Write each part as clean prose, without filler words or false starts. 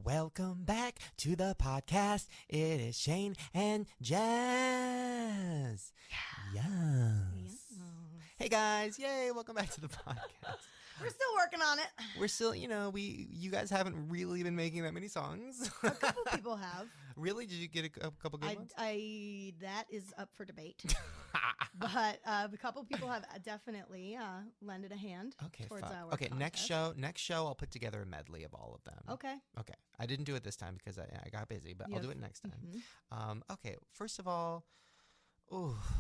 Welcome back to the podcast. It is Shane and Jazz. Yes. Hey guys, yay, welcome back to the podcast. We're still working on it. We're still, you guys haven't really been making that many songs. A couple people have. Really? Did you get a couple good ones? That is up for debate. But a couple people have definitely lended a hand towards our contest. Next show I'll put together a medley of all of them. Okay. I didn't do it this time because I got busy, but I'll do it next time. Okay, first of all,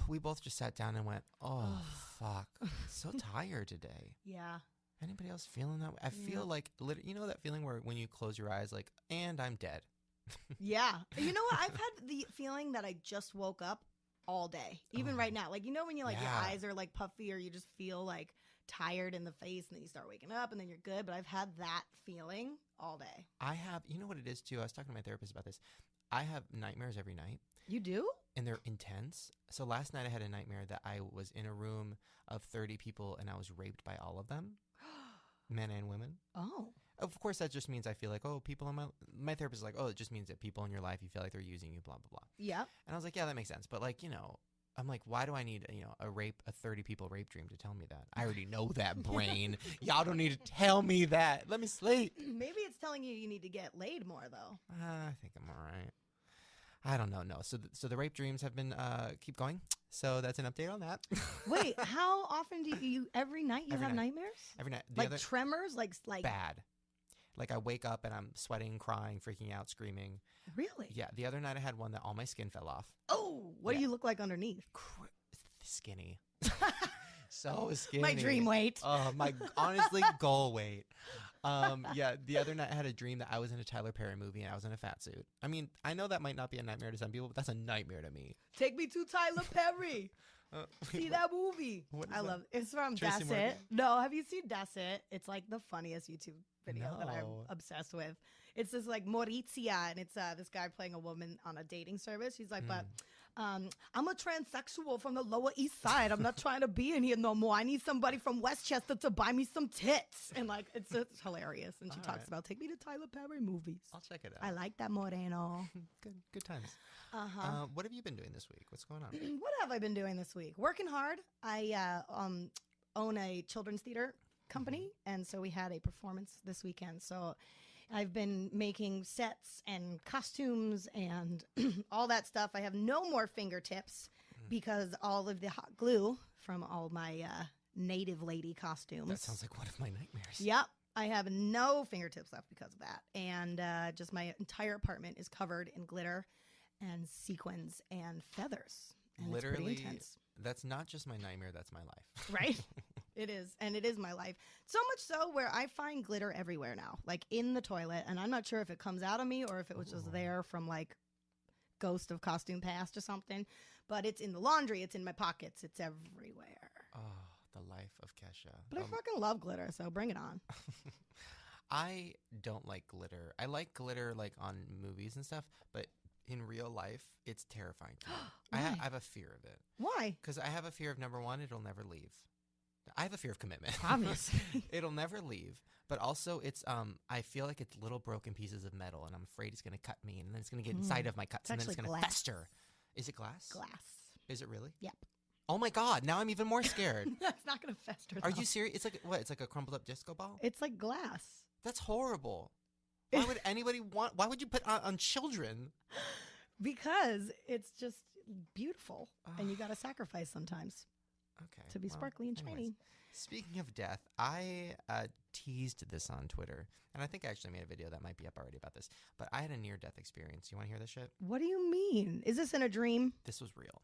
we both just sat down and went, fuck, so tired today. Yeah. Anybody else feeling that way? I feel like, that feeling where when you close your eyes, like, and I'm dead. Yeah. You know what? I've had the feeling that I just woke up all day, even right now. Like, when you your eyes are like puffy or you just feel like tired in the face and then you start waking up and then you're good. But I've had that feeling all day. I have, you know what it is too? I was talking to my therapist about this. I have nightmares every night. You do? And they're intense. So last night I had a nightmare that I was in a room of 30 people and I was raped by all of them. Men and women. Oh. Of course, that just means I feel like, people in my therapist is like, it just means that people in your life, you feel like they're using you, blah, blah, blah. Yeah. And I was like, yeah, that makes sense. But I'm like, why do I need, a 30 people rape dream to tell me that? I already know that, brain. Y'all don't need to tell me that. Let me sleep. Maybe it's telling you need to get laid more, though. I think I'm all right. I don't know. No. So the rape dreams have been keep going. So that's an update on that. Wait, how often do you every night have nightmares? Every night. Tremors? Like bad. Like I wake up and I'm sweating, crying, freaking out, screaming. Really? Yeah. The other night I had one that all my skin fell off. Oh, what do you look like underneath? Skinny. So skinny. My dream weight. Honestly, goal weight. The other night I had a dream that I was in a Tyler Perry movie and I was in a fat suit. I mean, I know that might not be a nightmare to some people, but that's a nightmare to me. Take me to Tyler Perry. See that movie. I love it. It's from That's It. No, have you seen That's It? It's like the funniest YouTube video that I'm obsessed with. It's this like Maurizia, and it's this guy playing a woman on a dating service. He's like, but I'm a transsexual from the Lower East Side. I'm not trying to be in here no more. I need somebody from Westchester to buy me some tits. And like, it's hilarious. And she talks about, take me to Tyler Perry movies. I'll check it out. I like that Moreno. Good times. What have you been doing this week? What's going on? What have I been doing this week? Working hard. I own a children's theater company, and so we had a performance this weekend. So I've been making sets and costumes and all that stuff. I have no more fingertips because all of the hot glue from all my native lady costumes. That sounds like one of my nightmares. Yep. I have no fingertips left because of that. And just my entire apartment is covered in glitter and sequins and feathers. And literally, it's pretty intense. That's not just my nightmare, that's my life. Right? It is. And it is my life. So much so where I find glitter everywhere now, like in the toilet. And I'm not sure if it comes out of me or if it was just there from like Ghost of Costume Past or something. But it's in the laundry. It's in my pockets. It's everywhere. Oh, the life of Kesha. But I fucking love glitter, so bring it on. I don't like glitter. I like glitter like on movies and stuff, but in real life, it's terrifying to me. I have a fear of it. Why? Because I have a fear of, number one, it'll never leave. I have a fear of commitment. Obviously. It'll never leave. But also, it's I feel like it's little broken pieces of metal, and I'm afraid it's going to cut me, and then it's going to get inside of my cuts, and then it's going to fester. Is it glass? Glass. Is it really? Yep. Oh my God, now I'm even more scared. That's not going to fester. Are you serious? It's like, what? It's like a crumpled up disco ball? It's like glass. That's horrible. Why would anybody why would you put on children? Because it's just beautiful, and you got to sacrifice sometimes. Okay. To be sparkly and shiny. Anyways, speaking of death, I teased this on Twitter, and I think I actually made a video that might be up already about this, but I had a near-death experience. You want to hear this shit? What do you mean? Is this in a dream? This was real.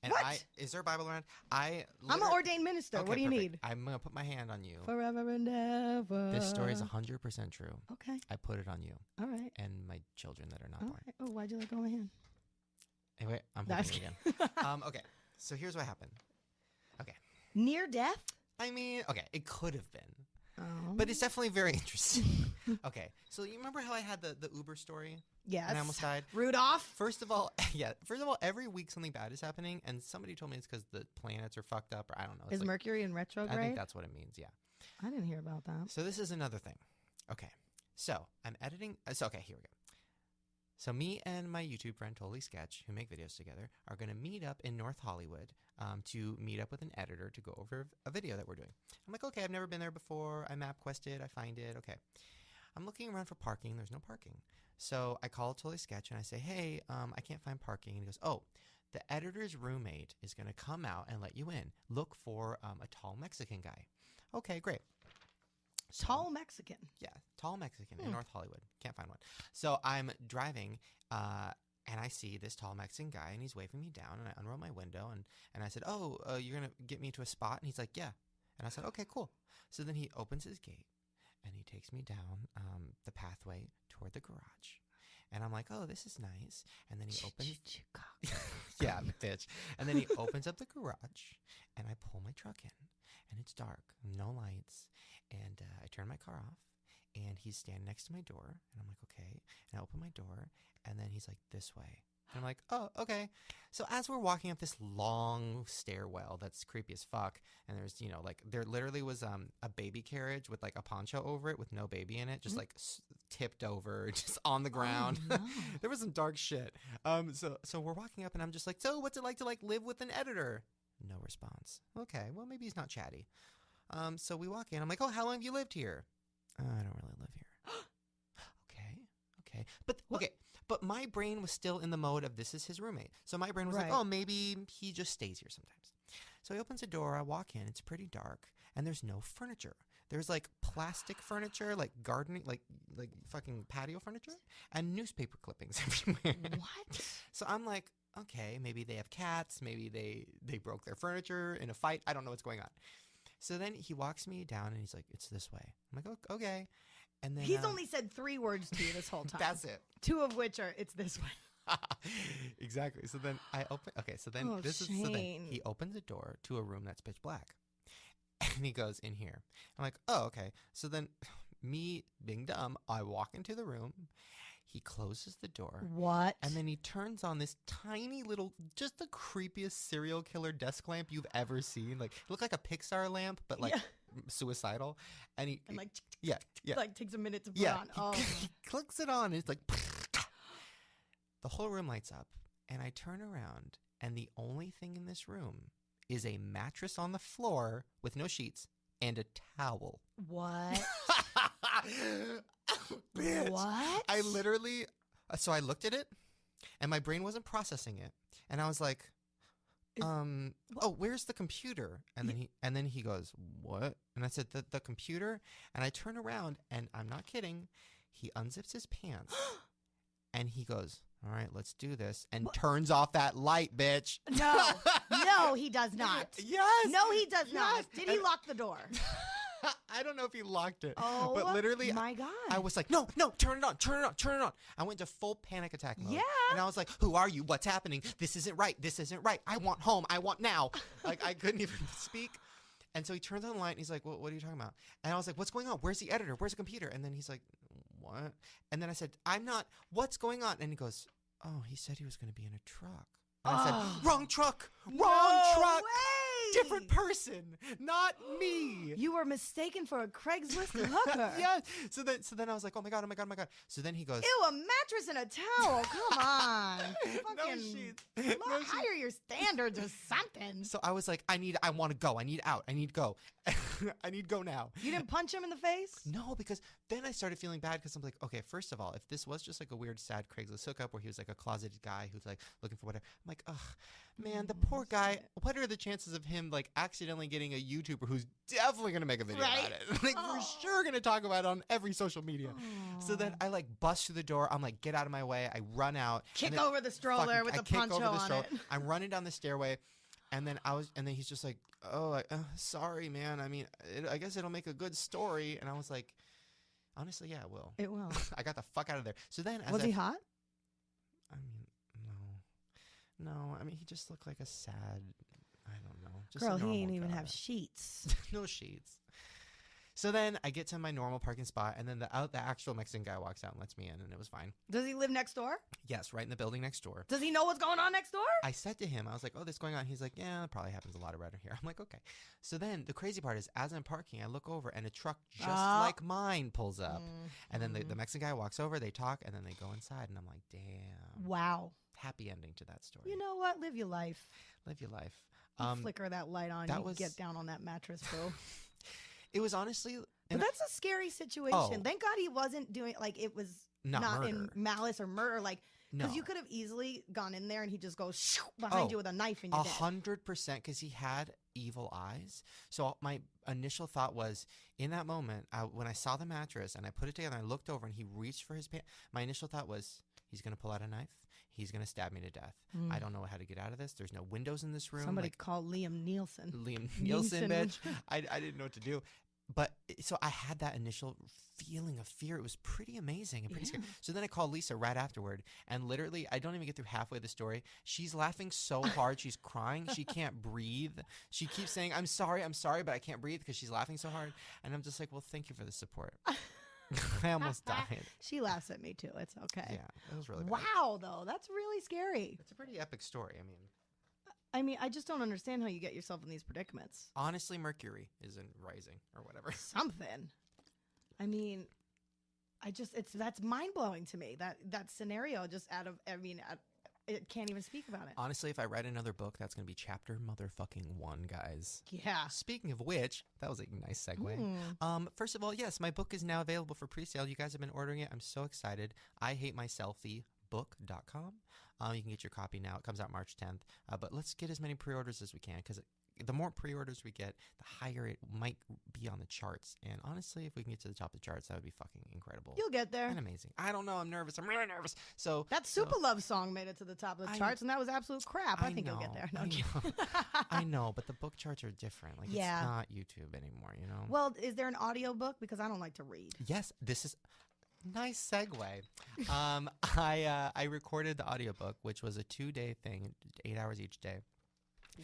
And what? Is there a Bible around? I'm an ordained minister. Okay, what do you perfect. need? I'm going to put my hand on you. Forever and ever. This story is 100% true. Okay. I put it on you. All right. And my children that are not All born. right. Oh, why'd you let go of my hand? Anyway, I'm holding it again. Okay, so here's what happened. Okay. Near death? I mean, okay, it could have been. Oh. But it's definitely very interesting. Okay, so you remember how I had the Uber story? Yes. And I almost died? Rudolph? First of all, every week something bad is happening, and somebody told me it's because the planets are fucked up, or I don't know. Is Mercury in retrograde? I think that's what it means, yeah. I didn't hear about that. So this is another thing. Okay, So I'm editing. Okay, here we go. So me and my YouTube friend Totally Sketch, who make videos together, are going to meet up in North Hollywood to meet up with an editor to go over a video that we're doing. I'm like, okay, I've never been there before. I MapQuest it. I find it. Okay. I'm looking around for parking. There's no parking. So I call Totally Sketch and I say, hey, I can't find parking. And he goes, oh, the editor's roommate is going to come out and let you in. Look for a tall Mexican guy. Okay, great. Tall Mexican. Yeah, tall Mexican in North Hollywood. Can't find one. So I'm driving, and I see this tall Mexican guy, and he's waving me down, and I unroll my window, and I said, oh, you're going to get me to a spot? And he's like, yeah. And I said, okay, cool. So then he opens his gate, and he takes me down the pathway toward the garage. And I'm like, oh, this is nice. And then he opens... yeah, bitch. And then he opens up the garage, and I pull my truck in. And it's dark, no lights. And I turn my car off, and he's standing next to my door. And I'm like, okay. And I open my door, and then he's like, this way. And I'm like, oh, okay. So as we're walking up this long stairwell that's creepy as fuck, and there's, you know, like, there literally was a baby carriage with, like, a poncho over it with no baby in it, just, like, tipped over, just on the ground. Oh, no. There was some dark shit. So we're walking up, and I'm just like, so what's it like to, like, live with an editor? No response. Okay, well, maybe he's not chatty. So we walk in. I'm like, oh, how long have you lived here? I don't really live here. Okay. But my brain was still in the mode of this is his roommate. So my brain was like, oh, maybe he just stays here sometimes. So he opens the door. I walk in. It's pretty dark, and there's no furniture. There's like plastic furniture, like gardening, like fucking patio furniture, and newspaper clippings everywhere. What? So I'm like, okay, maybe they have cats. Maybe they broke their furniture in a fight. I don't know what's going on. So then he walks me down, and he's like, it's this way. I'm like, okay. And then he's only said 3 words to you this whole time. That's it. 2 of which are, it's this way. Exactly. So then I open. Okay. So then so then he opens a door to a room that's pitch black, and he goes in here. I'm like, oh, okay. So then, me being dumb, I walk into the room. He closes the door. What? And then he turns on this tiny little, just the creepiest serial killer desk lamp you've ever seen. Like, it looked like a Pixar lamp, but like suicidal. And he like like takes a minute to put on. Oh. He clicks it on, and it's like the whole room lights up. And I turn around, and the only thing in this room is a mattress on the floor with no sheets and a towel. What? Bitch. What? I literally, so I looked at it, and my brain wasn't processing it, and I was like, oh, where's the computer? And then he goes, what? And I said, the computer. And I turn around, and I'm not kidding, he unzips his pants, and he goes, all right, let's do this, and turns off that light, bitch. No, he does not. Yes. No, he does not. Did he lock the door? I don't know if he locked it. Oh, but literally, my God. I was like, no, turn it on. I went to full panic attack mode. Yeah. And I was like, who are you? What's happening? This isn't right. I want home. I want now. Like, I couldn't even speak. And so he turns on the light, and he's like, well, what are you talking about? And I was like, what's going on? Where's the editor? Where's the computer? And then he's like, what? And then I said, what's going on? And he goes, oh, he said he was going to be in a truck. And I said, wrong truck. Way. Different person, not me. You were mistaken for a Craigslist hooker. Yeah. So then I was like, oh my God. So then he goes, ew, a mattress and a towel. Come on. No sheets. Higher your standards or something. So I was like, I want to go. I need out. I need go. I need go now. You didn't punch him in the face? No, because then I started feeling bad because I'm like, okay, first of all, if this was just like a weird, sad Craigslist hookup where he was like a closeted guy who's like looking for whatever, I'm like, ugh, man, the poor guy. What are the chances of him like accidentally getting a YouTuber who's definitely going to make a video about it? Like, we're sure going to talk about it on every social media. So then I like bust through the door. I'm like, get out of my way. I run out. Kick over the stroller with the poncho on it. I'm running down the stairway. And then he's just like, oh, sorry, man. I mean, I guess it'll make a good story. And I was like, honestly, yeah, it will. It will. I got the fuck out of there. So then, was he hot? I mean, no. I mean, he just looked like a sad, I don't know. Just girl, a he ain't guy. even have sheets. No sheets. So then I get to my normal parking spot, and then the actual Mexican guy walks out and lets me in, and it was fine. Does he live next door? Yes, right in the building next door. Does he know what's going on next door? I said to him, I was like, oh, this is going on. He's like, yeah, it probably happens a lot around here. I'm like, okay. So then the crazy part is, as I'm parking, I look over, and a truck just like mine pulls up. And then the Mexican guy walks over, they talk, and then they go inside, and I'm like, damn. Wow. Happy ending to that story. You know what? Live your life. Live your life. Flicker that light on. You get down on that mattress, bro. It was honestly... But that's a scary situation. Oh. Thank God he wasn't doing, like, it was not in malice or murder. Like, because you could have easily gone in there and he just goes behind you with a knife and you're dead. 100%, because he had evil eyes. So my initial thought was, in that moment, when I saw the mattress and I put it together and I looked over and he reached for his pants, my initial thought was, he's going to pull out a knife. He's going to stab me to death. I don't know how to get out of this. There's no windows in this room. Somebody call Liam Nielsen. Liam Nielsen, bitch. I didn't know what to do. But so I had that initial feeling of fear. It was pretty amazing and pretty scary. So then I called Lisa right afterward, and literally, I don't even get through halfway of the story. She's laughing so hard. She's crying. She can't breathe. She keeps saying, I'm sorry, but I can't breathe because she's laughing so hard. And I'm just like, well, thank you for the support. I almost died. She laughs at me too. It's okay. Yeah, it was really bad. Wow, though. That's really scary. It's a pretty epic story. I mean, I just don't understand how you get yourself in these predicaments. Honestly, Mercury isn't rising or whatever. Something. I mean, that's mind-blowing to me. That scenario just it can't even speak about it. Honestly, if I write another book, that's going to be chapter motherfucking 1, guys. Yeah. Speaking of which, that was a nice segue. First of all, yes, my book is now available for pre-sale. You guys have been ordering it. I'm so excited. IHateMySelfieBook.com. You can get your copy now. It comes out March 10th. But let's get as many pre-orders as we can, because the more pre-orders we get, the higher it might be on the charts. And honestly, if we can get to the top of the charts, that would be fucking incredible. You'll get there. And amazing. I don't know. I'm nervous. I'm really nervous. So that Super Love song made it to the top of the charts, and that was absolute crap. I think you'll get there. No, I know, but the book charts are different. Like, it's not YouTube anymore, you know? Well, is there an audio book? Because I don't like to read. Yes, this is... Nice segue. I recorded the audiobook, which was a 2-day thing, 8 hours each day.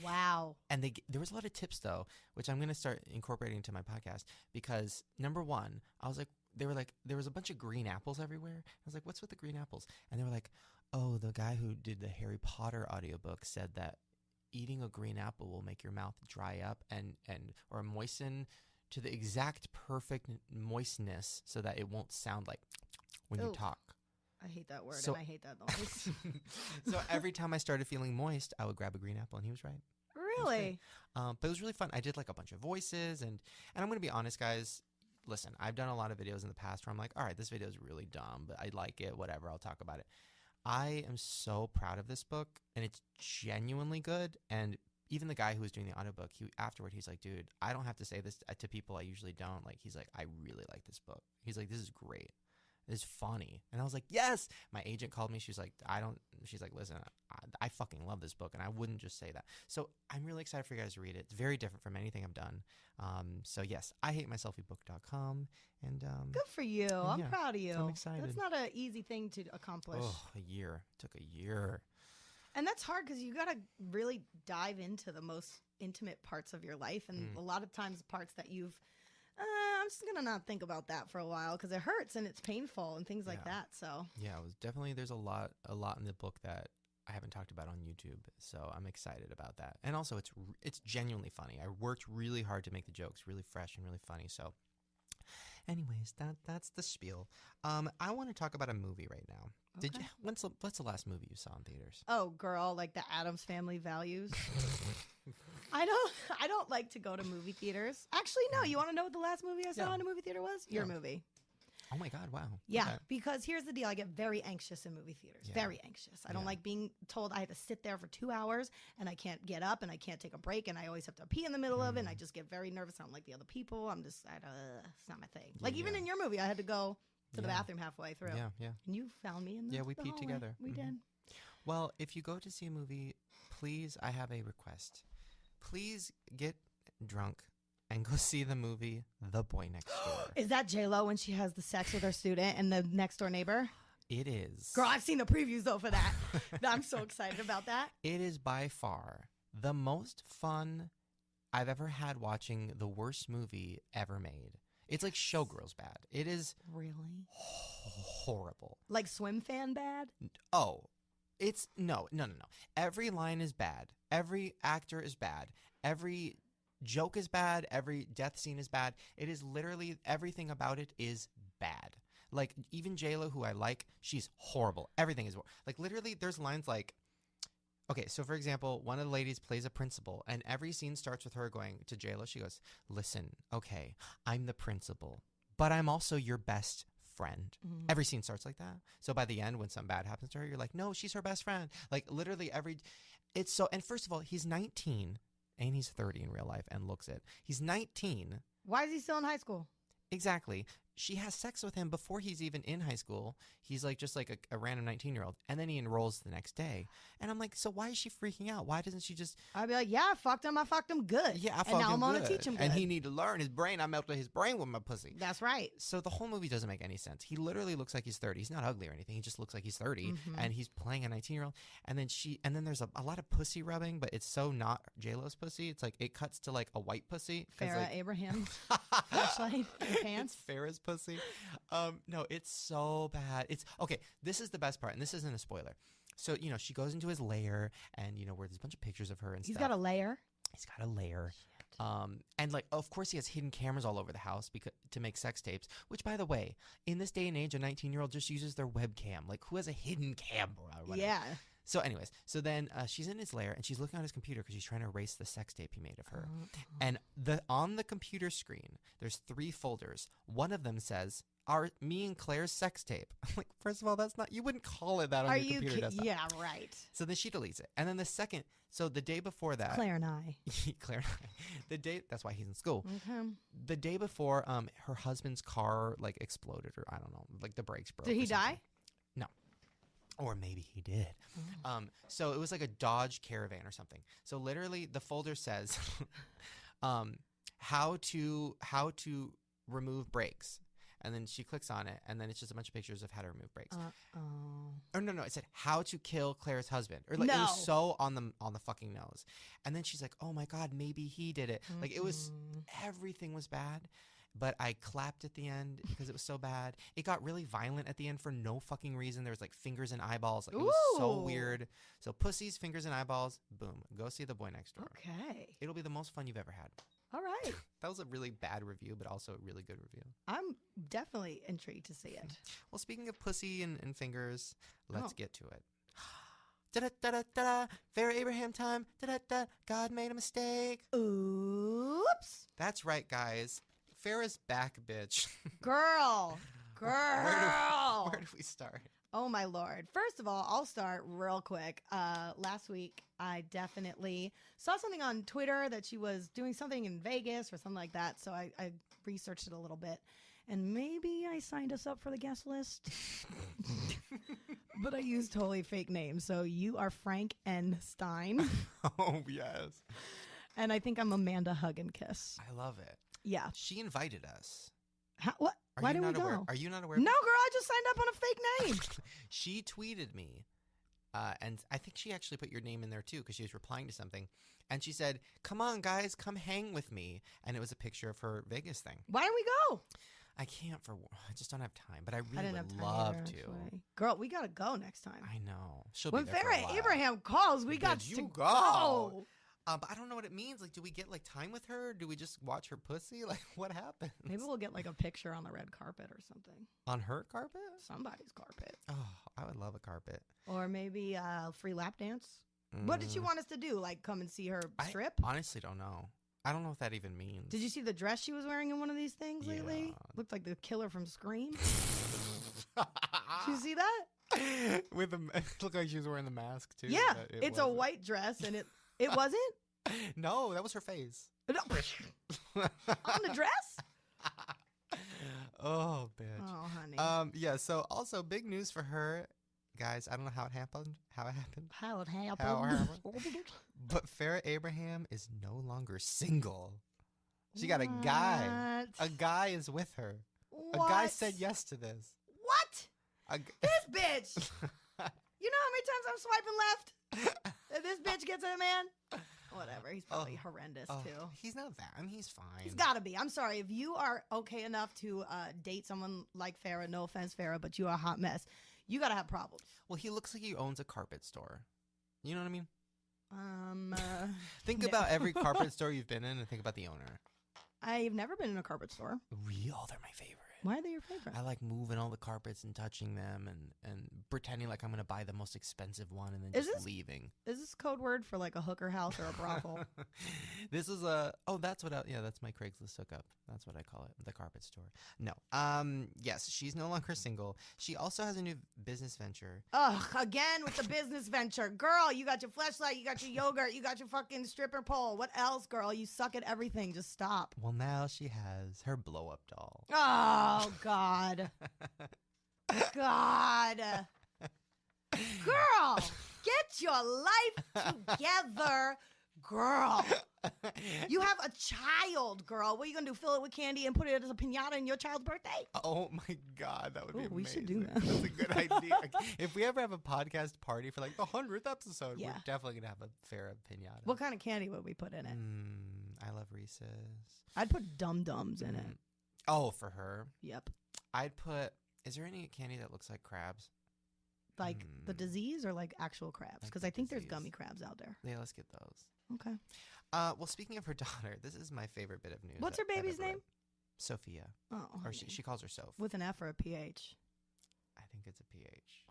Wow. And there was a lot of tips, though, which I'm going to start incorporating into my podcast, because number one, I was like, they were like, there was a bunch of green apples everywhere. I was like, what's with the green apples? And they were like, oh, the guy who did the Harry Potter audiobook said that eating a green apple will make your mouth dry up or moisten to the exact perfect moistness so that it won't sound like when you talk. I hate that word, and I hate that noise. So every time I started feeling moist, I would grab a green apple, and he was right. Really? But it was really fun. I did like a bunch of voices, and I'm going to be honest, guys. Listen, I've done a lot of videos in the past where I'm like, all right, this video is really dumb, but I like it, whatever, I'll talk about it. I am so proud of this book, and it's genuinely good, and even the guy who was doing the audiobook, he's like, dude, I don't have to say this to people I usually don't. Like, he's like, I really like this book. He's like, this is great. It's funny. And I was like, yes. My agent called me. She's like, listen, I fucking love this book, and I wouldn't just say that. So I'm really excited for you guys to read it. It's very different from anything I've done. So yes, IHateMySelfieBook.com. And good for you. I'm proud of you. So I'm excited. That's not an easy thing to accomplish. Oh, a year. It took a year. And that's hard because you got to really dive into the most intimate parts of your life. And a lot of times parts that I'm just going to not think about that for a while because it hurts and it's painful and things like that. So yeah, it was definitely, there's a lot in the book that I haven't talked about on YouTube. So I'm excited about that. And also it's genuinely funny. I worked really hard to make the jokes really fresh and really funny. So anyways, that's the spiel. I want to talk about a movie right now. Okay. What's the last movie you saw in theaters? Oh, girl, like the Addams Family Values. I don't like to go to movie theaters. Actually, no. You want to know what the last movie I saw in a movie theater was? Your movie. Oh my God! Wow. Yeah, okay. Because here's the deal: I get very anxious in movie theaters. Yeah. Very anxious. I don't like being told I have to sit there for 2 hours and I can't get up and I can't take a break and I always have to pee in the middle of it. And I just get very nervous. I don't like the other people. It's not my thing. Like even in your movie, I had to go to the bathroom halfway through. Yeah. And you found me in the we peed together. We did. Well, if you go to see a movie, please, I have a request. Please get drunk and go see the movie The Boy Next Door. Is that J-Lo when she has the sex with her student and the next door neighbor? It is. Girl, I've seen the previews though for that. I'm so excited about that. It is by far the most fun I've ever had watching the worst movie ever made. It's like Showgirls bad. It is really horrible. Like Swim Fan bad? Oh, it's no. Every line is bad. Every actor is bad. Every joke is bad. Every death scene is bad. It is literally everything about it is bad. Like even J-Lo, who I like, she's horrible. Everything is like literally. There's lines like, okay, so for example, one of the ladies plays a principal, and every scene starts with her going to J-Lo. She goes, "Listen, okay, I'm the principal, but I'm also your best friend." Every scene starts like that. So by the end, when something bad happens to her, you're like, "No, she's her best friend." Like literally it's so. And first of all, he's 19 and he's 30 in real life and looks it. He's 19. Why is he still in high school? Exactly. She has sex with him before he's even in high school. He's like just like a random 19-year-old. And then he enrolls the next day. And I'm like, so why is she freaking out? Why doesn't she just... I'd be like, yeah, I fucked him good. Yeah, I fucked him good. And now I'm going to teach him good. And he need to learn his brain. I melted his brain with my pussy. That's right. So the whole movie doesn't make any sense. He literally looks like he's 30. He's not ugly or anything. He just looks like he's 30. And he's playing a 19-year-old. And then there's a lot of pussy rubbing, but it's so not J-Lo's pussy. It's like it cuts to like a white pussy. Farrah Abraham. Flashlight in pants. It's Farrah's pussy. No, it's so bad. It's okay. This is the best part, and this isn't a spoiler. So, she goes into his lair, and, where there's a bunch of pictures of her and He's stuff. got a lair? He's got a lair. And, like, of course he has hidden cameras all over the house to make sex tapes, which, by the way, in this day and age, a 19-year-old just uses their webcam. Like, who has a hidden camera or whatever? Yeah. So anyways, then she's in his lair, and she's looking on his computer because she's trying to erase the sex tape he made of her. And on the computer screen, there's 3 folders. One of them says, me and Claire's sex tape. I'm like, first of all, that's not, you wouldn't call it that on your computer desktop. Yeah, right. So then she deletes it. And then the second, so the day before that. Claire and I. Claire and I. That's why he's in school. Okay. The day before, her husband's car, like, exploded, or I don't know, like the brakes broke. Did he die? No. Or maybe he did. So it was like a Dodge Caravan or something. So literally the folder says how to remove brakes. And then she clicks on it, and then it's just a bunch of pictures of how to remove brakes. Or no, it said how to kill Claire's husband. Or like it was so on the fucking nose. And then she's like, "Oh my God, maybe he did it." Like it was, everything was bad. But I clapped at the end because it was so bad. It got really violent at the end for no fucking reason. There was like fingers and eyeballs. Like, it was so weird. So pussies, fingers, and eyeballs. Boom. Go see The Boy Next Door. Okay. It'll be the most fun you've ever had. All right. That was a really bad review, but also a really good review. I'm definitely intrigued to see it. Well, speaking of pussy and fingers, let's get to it. Da-da-da-da-da, Farrah Abraham time. Da-da-da, God made a mistake. Oops. That's right, guys. Farrah's back, bitch. Girl. Where do we start? Oh, my Lord. First of all, I'll start real quick. Last week, I definitely saw something on Twitter that she was doing something in Vegas or something like that. So I researched it a little bit. And maybe I signed us up for the guest list. But I used totally fake names. So you are Frank N. Stein. Oh, yes. And I think I'm Amanda Hug and Kiss. I love it. Yeah. She invited us. What? Why did we go? Aware? Are you not aware? No, girl, I just signed up on a fake name. She tweeted me, and I think she actually put your name in there too because she was replying to something. And she said, "Come on, guys, come hang with me." And it was a picture of her Vegas thing. Why don't we go? I can't I just don't have time, but I really didn't have would time love either, to. actually. Girl, we got to go next time. I know. She'll when be there for a Farrah while. Abraham calls, we got to go. But I don't know what it means. Like, do we get like time with her? Do we just watch her pussy? Like, what happens? Maybe we'll get like a picture on the red carpet or something. On her carpet? Somebody's carpet. Oh, I would love a carpet. Or maybe a free lap dance. What did she want us to do? Like, come and see her strip? I honestly don't know. I don't know what that even means. Did you see the dress she was wearing in one of these things lately? Looked like the killer from Scream. Did you see that? It looked like she was wearing the mask too. Yeah, it's a white dress, and it wasn't. No, that was her face. On the dress? Oh, bitch. Oh, honey. Yeah. So also big news for her, guys. I don't know how it happened. But Farrah Abraham is no longer single. She got a guy. A guy is with her. What? A guy said yes to this. What? This bitch. You know how many times I'm swiping left? And this bitch gets a man? Whatever. He's probably horrendous too. He's not that. I mean, he's fine. He's got to be. I'm sorry. If you are okay enough to date someone like Farrah, no offense, Farrah, but you are a hot mess, you got to have problems. Well, he looks like he owns a carpet store. You know what I mean? Think no. about every carpet store you've been in and think about the owner. I've never been in a carpet store. Really? Oh, they're my favorite. Why are they your favorite? I like moving all the carpets and touching them and pretending like I'm going to buy the most expensive one and then leaving. Is this code word for like a hooker house or a brothel? This is that's that's my Craigslist hookup. That's what I call it, the carpet store. No. Yes, she's no longer single. She also has a new business venture. Ugh, again with the business venture. Girl, you got your fleshlight, you got your yogurt, you got your fucking stripper pole. What else, girl? You suck at everything. Just stop. Well, now she has her blow-up doll. Oh, God. God. Girl, get your life together, girl. You have a child, girl. What are you going to do? Fill it with candy and put it as a piñata in your child's birthday? Oh, my God. That would be amazing. We should do that. That's a good idea. If we ever have a podcast party for like the 100th episode, we're definitely going to have a Farrah piñata. What kind of candy would we put in it? I love Reese's. I'd put Dum-Dums in it. Oh, for her? Yep. I'd put, is there any candy that looks like crabs? Like the disease or like actual crabs? Because I think there's gummy crabs out there. Yeah, let's get those. Okay. Well, speaking of her daughter, this is my favorite bit of news. What's her baby's name? Sophia. Oh. Or she calls her Soph. With an F or a PH? I think it's a PH.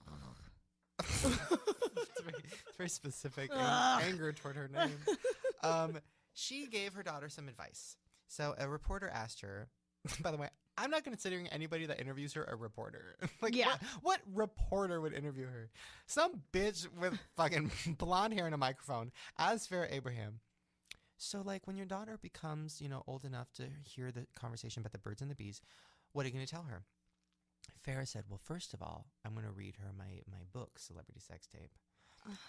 It's very specific anger toward her name. She gave her daughter some advice. So a reporter asked her, by the way, I'm not considering anybody that interviews her a reporter. What reporter would interview her? Some bitch with fucking blonde hair and a microphone asked Farrah Abraham. So like when your daughter becomes, old enough to hear the conversation about the birds and the bees, what are you going to tell her? Farrah said, well, first of all, I'm going to read her my book, Celebrity Sex Tape.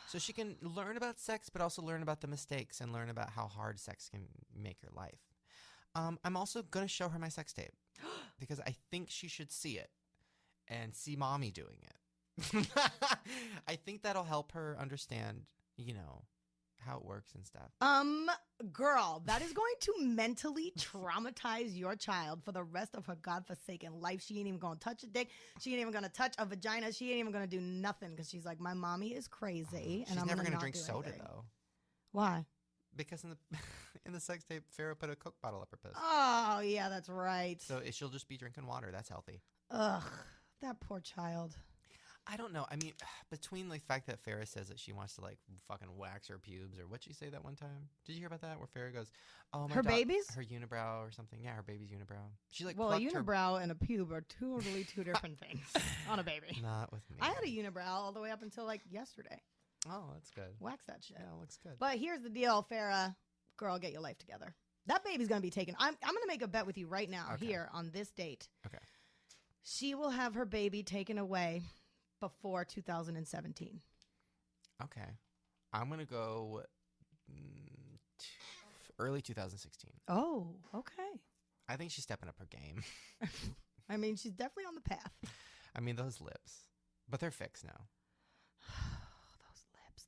So she can learn about sex, but also learn about the mistakes and learn about how hard sex can make your life. I'm also going to show her my sex tape because I think she should see it and see mommy doing it. I think that'll help her understand, how it works and stuff. Girl, that is going to mentally traumatize your child for the rest of her godforsaken life. She ain't even going to touch a dick. She ain't even going to touch a vagina. She ain't even going to do nothing because she's like, my mommy is crazy. She's never going to drink soda, though. Why? Because in the sex tape, Farrah put a Coke bottle up her puss. Oh, yeah, that's right. So she'll just be drinking water. That's healthy. Ugh, that poor child. I don't know. I mean, between the fact that Farrah says that she wants to like fucking wax her pubes, or what'd she say that one time? Did you hear about that? Where Farrah goes, "Oh, my her babies, her unibrow or something." Yeah, her baby's unibrow. She like a unibrow and a pube are totally two different things on a baby. Not with me. I had a unibrow all the way up until like yesterday. Oh, that's good. Wax that shit. Yeah, it looks good. But here's the deal, Farrah. Girl, get your life together. That baby's gonna be taken. I'm gonna make a bet with you right now here on this date. Okay. She will have her baby taken away before 2017. Okay. I'm going to go early 2016. Oh, okay. I think she's stepping up her game. I mean, she's definitely on the path. I mean, those lips. But they're fixed now. Those lips,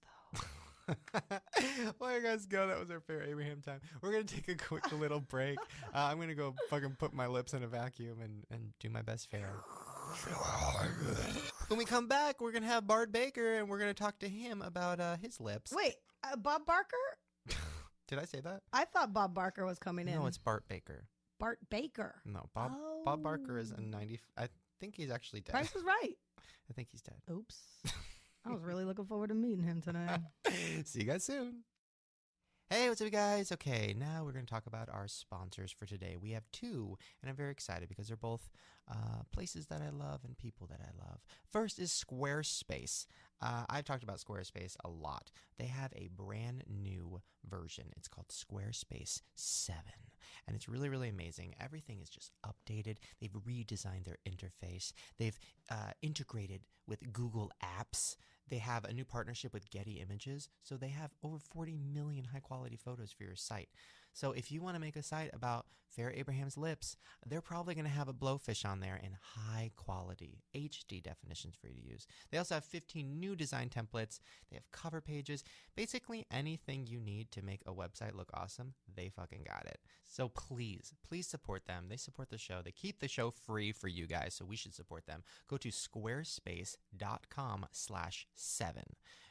though. Well, you guys go. That was our Farrah Abraham time. We're going to take a quick little break. I'm going to go fucking put my lips in a vacuum and do my best Farrah. When we come back, we're going to have Bart Baker, and we're going to talk to him about his lips. Wait, Bob Barker? Did I say that? I thought Bob Barker was coming in. No, it's Bart Baker. Bart Baker? No, Bob Barker is a 90... I think he's actually dead. Price is Right. I think he's dead. Oops. I was really looking forward to meeting him tonight. See you guys soon. Hey, what's up, you guys? Okay, now we're going to talk about our sponsors for today. We have two, and I'm very excited because they're both places that I love and people that I love. First is Squarespace. I've talked about Squarespace a lot. They have a brand new version. It's called Squarespace 7, and it's really, really amazing. Everything is just updated. They've redesigned their interface. They've integrated with Google Apps. They have a new partnership with Getty Images, so they have over 40 million high-quality photos for your site. So if you want to make a site about Fair Abraham's lips, they're probably going to have a blowfish on there in high quality HD definitions for you to use. They also have 15 new design templates. They have cover pages. Basically anything you need to make a website look awesome, they fucking got it. So please support them. They support the show. They keep the show free for you guys, so we should support them. Go to squarespace.com/7.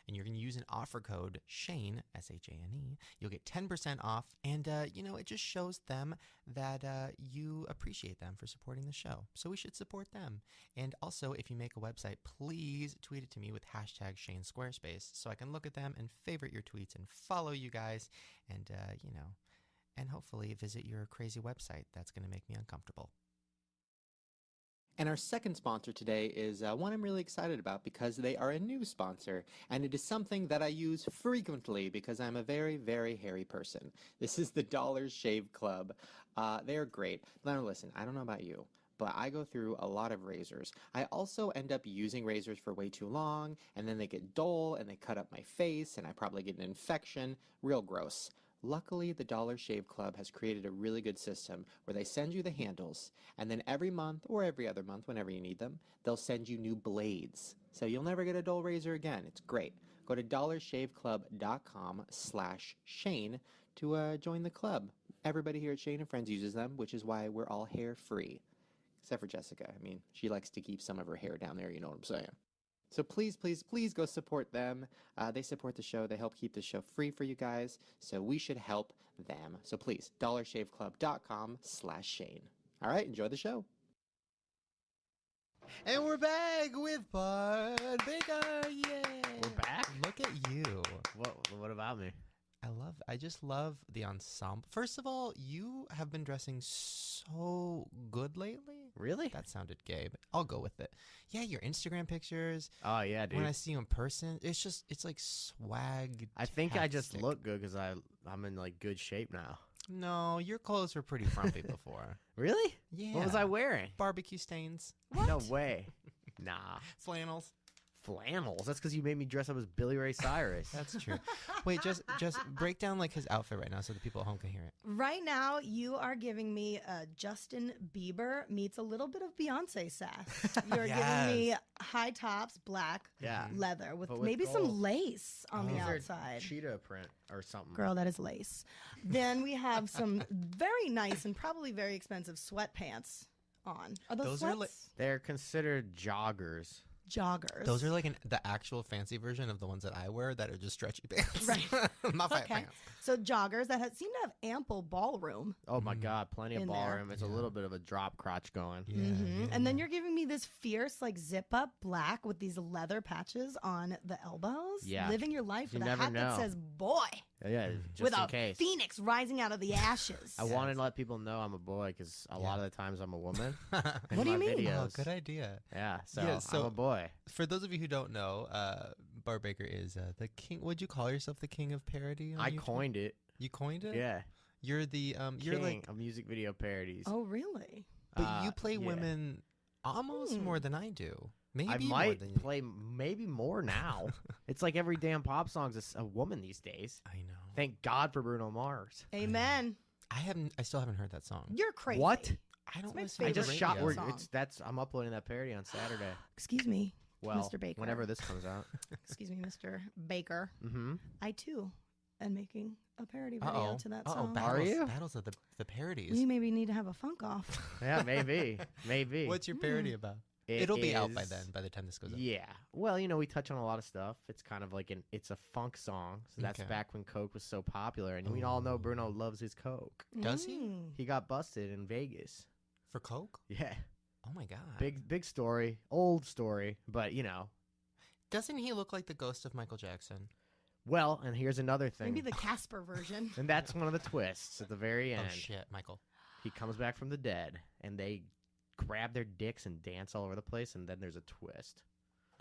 And you're going to use an offer code Shane, SHANE. You'll get 10% off. And, it just shows them that you appreciate them for supporting the show. So we should support them. And also, if you make a website, please tweet it to me with hashtag Shane Squarespace so I can look at them and favorite your tweets and follow you guys and, and hopefully visit your crazy website that's going to make me uncomfortable. And our second sponsor today is one I'm really excited about because they are a new sponsor, and it is something that I use frequently because I'm a very, very hairy person. This is the Dollar Shave Club. They are great. Now listen, I don't know about you, but I go through a lot of razors. I also end up using razors for way too long, and then they get dull, and they cut up my face, and I probably get an infection. Real gross. Luckily, the Dollar Shave Club has created a really good system where they send you the handles, and then every month or every other month, whenever you need them, they'll send you new blades. So you'll never get a dull razor again. It's great. Go to dollarshaveclub.com/Shane to join the club. Everybody here at Shane and Friends uses them, which is why we're all hair-free. Except for Jessica. I mean, she likes to keep some of her hair down there, you know what I'm saying. So please, please, please go support them. They support the show. They help keep the show free for you guys. So we should help them. So please, dollarshaveclub.com/Shane. All right, enjoy the show. And we're back with Bart Baker. Yay! We're back? Look at you. What about me? I just love the ensemble. First of all, you have been dressing so good lately. Really? That sounded gay, but I'll go with it. Yeah, your Instagram pictures. Oh, yeah, dude. When I see you in person, it's like swag. I think I just look good because I'm in like good shape now. No, your clothes were pretty frumpy before. Really? Yeah. What was I wearing? Barbecue stains. What? No way. Nah. Flannels. Flannels? That's because you made me dress up as Billy Ray Cyrus. That's true. Wait, just break down like his outfit right now so the people at home can hear it. Right now, you are giving me a Justin Bieber meets a little bit of Beyonce sass. You're giving me high tops, black leather with maybe some lace on the outside. Cheetah print or something. Girl, that is lace. Then we have some very nice and probably very expensive sweatpants on. Are those sweats? They're considered joggers. Those are like the actual fancy version of the ones that I wear that are just stretchy pants. Right. Not fat pants. So joggers that seem to have ample ballroom. Oh my God, plenty of ballroom. There. It's a little bit of a drop crotch going. Yeah, yeah. And then you're giving me this fierce like zip up black with these leather patches on the elbows. Yeah. Living your life with a hat that says boy. Yeah, just with in a case. phoenix rising out of the ashes. I wanted to let people know I'm a boy because a lot of the times I'm a woman. What do you mean? Videos. Oh, good idea. Yeah, so I'm a boy. For those of you who don't know, Bart Baker is the king. Would you call yourself the king of parody? I coined it. You coined it? Yeah. You're the you're like of music video parodies. Oh, really? But you play women almost more than I do. Maybe I more might than you. play maybe more now. It's like every damn pop song's a woman these days. I know. Thank God for Bruno Mars. Amen. I still haven't heard that song. You're crazy. What? I don't my listen. I to just radio. shot. song. I'm uploading that parody on Saturday. Excuse me, Well, Mr. Baker. whenever this comes out. Excuse me, Mr. Baker. Mm-hmm. I too am making a parody video to that song. Battles, Are you? Battles of the parodies. We maybe need to have a funk off. Yeah, maybe. What's your parody about? It'll be out by then, by the time this goes out. Yeah. Well, we touch on a lot of stuff. It's kind of like it's a funk song. So that's back when Coke was so popular. And we all know Bruno loves his Coke. Does he? He got busted in Vegas. For Coke? Yeah. Oh my God. Big story. Old story. But, Doesn't he look like the ghost of Michael Jackson? Well, and here's another thing. Maybe the Casper version. And that's one of the twists at the very end. Oh shit, Michael. He comes back from the dead, and they grab their dicks and dance all over the place, and then there's a twist.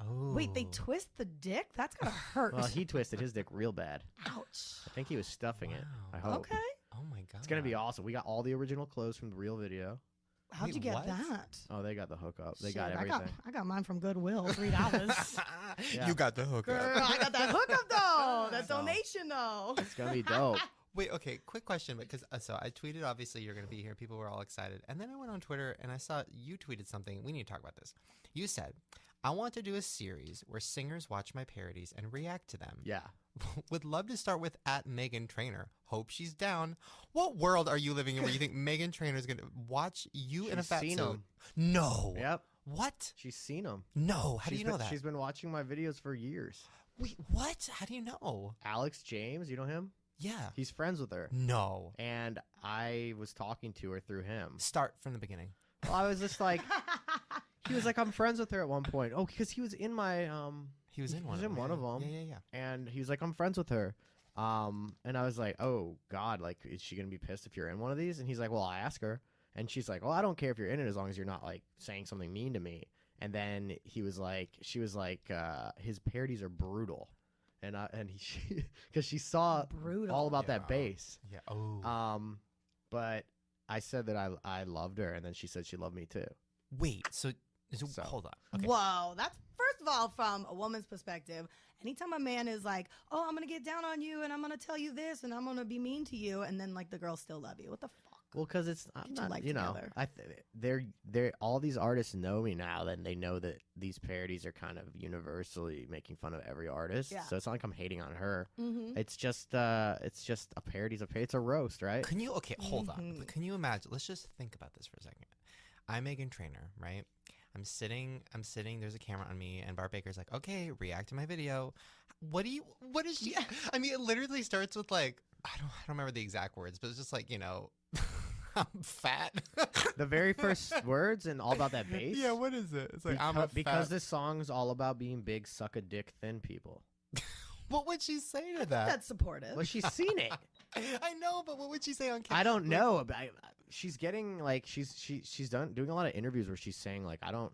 Oh. Wait, they twist the dick? That's gonna hurt. Well, he twisted his dick real bad. Ouch. I think he was stuffing it. I Wow. hope. Okay. Oh my God. It's going to be awesome. We got all the original clothes from the real video. How'd Wait, you get what? that? Oh, they got the hookup. They Shit, got everything. I got mine from Goodwill, $3. Yeah. You got the hookup. Girl, I got that hookup though. That donation though. It's going to be dope. Wait, okay, quick question, because so I tweeted, obviously you're going to be here. People were all excited. And then I went on Twitter and I saw you tweeted something. We need to talk about this. You said, I want to do a series where singers watch my parodies and react to them. Yeah. Would love to start with @Megan Trainor. Hope she's down. What world are you living in where you think Megan Trainor is going to watch you in a fat suit? No. Yep. What? She's seen them. No. How do you know that? She's been watching my videos for years. Wait, what? How do you know? Alex James, you know him? Yeah. He's friends with her. No. And I was talking to her through him. Start from the beginning. Well, I was just like, he was like, I'm friends with her at one point. Oh, because he was in my, he was in one of them. Yeah. And he was like, I'm friends with her. And I was like, oh God, like, is she going to be pissed if you're in one of these? And he's like, well, I'll ask her. And she's like, well, I don't care if you're in it as long as you're not like saying something mean to me. And then she was like, his parodies are brutal. And because she saw brutal. all about that bass. Yeah. Oh. But I said that I loved her, and then she said she loved me too. Wait. So hold on. Okay. Whoa. That's first of all from a woman's perspective. Anytime a man is like, "Oh, I'm gonna get down on you, and I'm gonna tell you this, and I'm gonna be mean to you," and then like the girls still love you. What the fuck? Well, because it's not, you know, together. they're all these artists know me now. Then they know that these parodies are kind of universally making fun of every artist. Yeah. So it's not like I'm hating on her. Mm-hmm. It's just a parody. It's a roast, right? Can you? Okay, hold on. Can you imagine? Let's just think about this for a second. I'm Megan Trainor, right? I'm sitting. There's a camera on me, and Bart Baker's like, "Okay, react to my video." What is she? I mean, it literally starts with like, I don't remember the exact words, but it's just like, you know, I'm fat. The very first words and all about that bass. Yeah, what is it? It's like because this song's all about being big, suck a dick, thin people. What would she say to that? That's supportive. Well, she's seen it. I know, but what would she say on camera? I don't know. But she's getting like she's doing a lot of interviews where she's saying like, I don't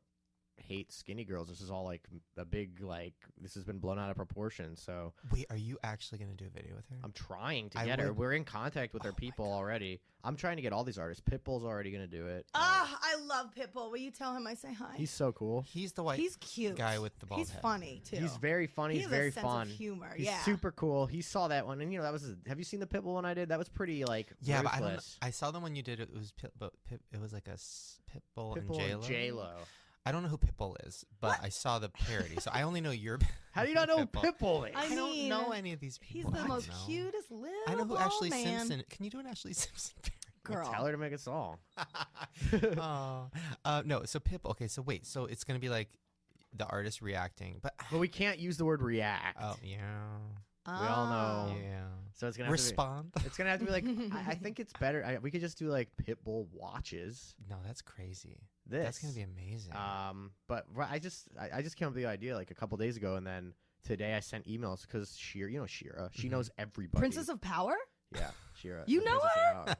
hate skinny girls. This is all like a big, like, this has been blown out of proportion. So wait, are you actually gonna do a video with her? I'm trying to get her. We're in contact with her people already. I'm trying to get all these artists. Pitbull's already gonna do it. I love Pitbull. Will you tell him I say hi? He's so cool. He's the white. He's cute. Guy with the bald head. He's funny too. He's very funny. He's very fun. Sense of humor. He's super cool. He saw that one, and you know that was. Have you seen the Pitbull one I did? That was pretty like yeah, ruthless. but I don't. I saw the one you did. It was it was like a Pitbull and J-Lo. I don't know who Pitbull is, but I saw the parody, so I only know your. How do you not know who Pitbull is? I don't know any of these people. He's the most cutest little I know who Ashley man. Simpson. Can you do an Ashley Simpson parody? Girl. Tell her to make a song. No, so Pitbull. Okay, so wait, so it's gonna be like the artist reacting, but we can't use the word react. Oh yeah. We all know. Yeah. So it's gonna have respond. To be, it's gonna have to be like. I think it's better. We could just do like Pitbull watches. No, that's crazy. That's gonna be amazing. But I just came up with the idea like a couple days ago, and then today I sent emails because Shira, you know Shira, she knows everybody. Princess of Power. Yeah, Shira. You know her?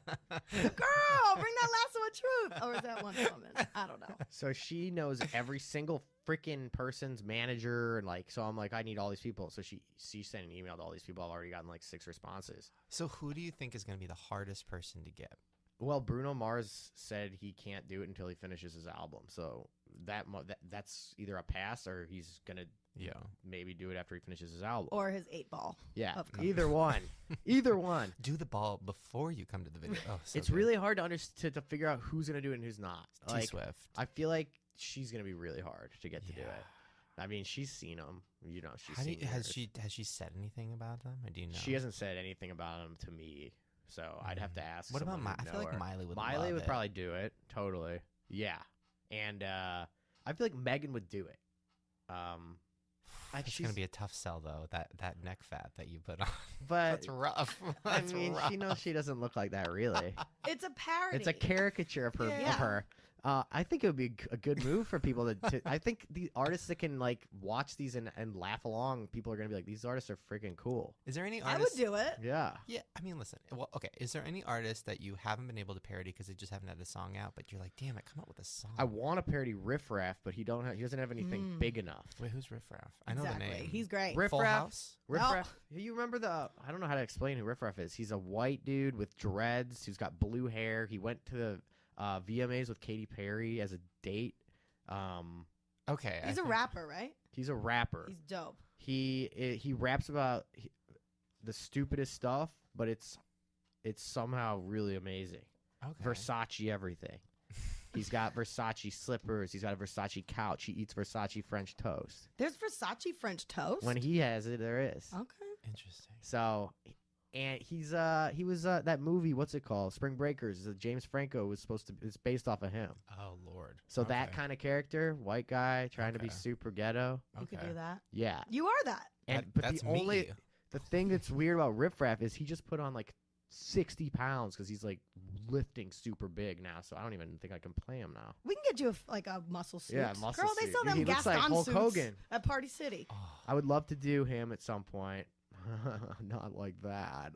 Girl, bring that lasso of truth. Or is that one woman? I don't know. So she knows every single freaking person's manager, and like, so I'm like, I need all these people. So she sent an email to all these people. I've already gotten like 6 responses. So who do you think is going to be the hardest person to get? Well, Bruno Mars said he can't do it until he finishes his album. So that's either a pass or he's gonna maybe do it after he finishes his album or his 8-ball. Yeah, either one. Either one. Do the ball before you come to the video. Oh, so it's really hard to figure out who's gonna do it and who's not. Like, T-Swift. I feel like she's gonna be really hard to get to do it. I mean, she's seen them. You know, has she said anything about them? Or do you know? She hasn't said anything about them to me. So I'd have to ask. What about I feel like Miley would. Miley would probably do it. Totally. Yeah. And I feel like Megan would do it. It's gonna be a tough sell though. That neck fat that you put on. But that's rough. That's rough. She knows she doesn't look like that really. It's a parody. It's a caricature of her. Yeah. Of her. I think it would be a good move for people to I think the artists that can like watch these and laugh along, people are gonna be like, these artists are freaking cool. Is there any I artists? would do it. Yeah. Yeah. I mean, listen. Well, okay. Is there any artist that you haven't been able to parody because they just haven't had a song out, but you're like, damn it, come up with a song? I want to parody Riff Raff, but he doesn't have anything big enough. Wait, who's Riff Raff? I know the name. He's great. Riff Full Raff. House? Riff Raff. You remember I don't know how to explain who Riff Raff is. He's a white dude with dreads who's got blue hair. He went to the VMAs with Katy Perry as a date. Okay. He's a rapper, right? He's a rapper. He's dope. He raps about the stupidest stuff, but it's it's somehow really amazing. Okay. Versace everything. He's got Versace slippers. He's got a Versace couch. He eats Versace French toast. There's Versace French toast? When he has it, there is. Okay. Interesting. So, and he was that movie. What's it called? Spring Breakers. James Franco was supposed to. It's based off of him. Oh Lord. So that kind of character, white guy trying to be super ghetto. You could do that. Yeah. You are that. And but that's the thing that's weird about Riff Raff is he just put on like 60 pounds because he's like lifting super big now. So I don't even think I can play him now. We can get you a muscle suit. Yeah, muscle Girl, they suit. sell them He looks Gaston like Hulk suits Hogan. at Party City. I would love to do him at some point. Not like that.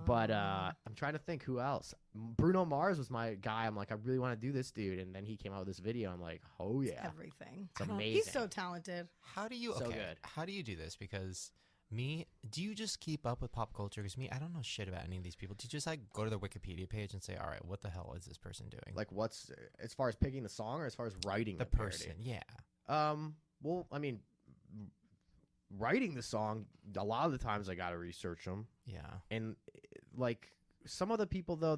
But I'm trying to think who else. Bruno Mars was my guy. I'm like, I really want to do this dude. And then he came out with this video. I'm like, oh yeah. Everything. It's amazing. He's so talented. How do you So good. How do you do this? Because do you just keep up with pop culture? Because I don't know shit about any of these people. Do you just like go to their Wikipedia page and say, all right, what the hell is this person doing? Like what's as far as picking the song or as far as writing the parody? person, yeah. Well, I mean, writing the song, a lot of the times I gotta research them. Yeah. And like some of the people though,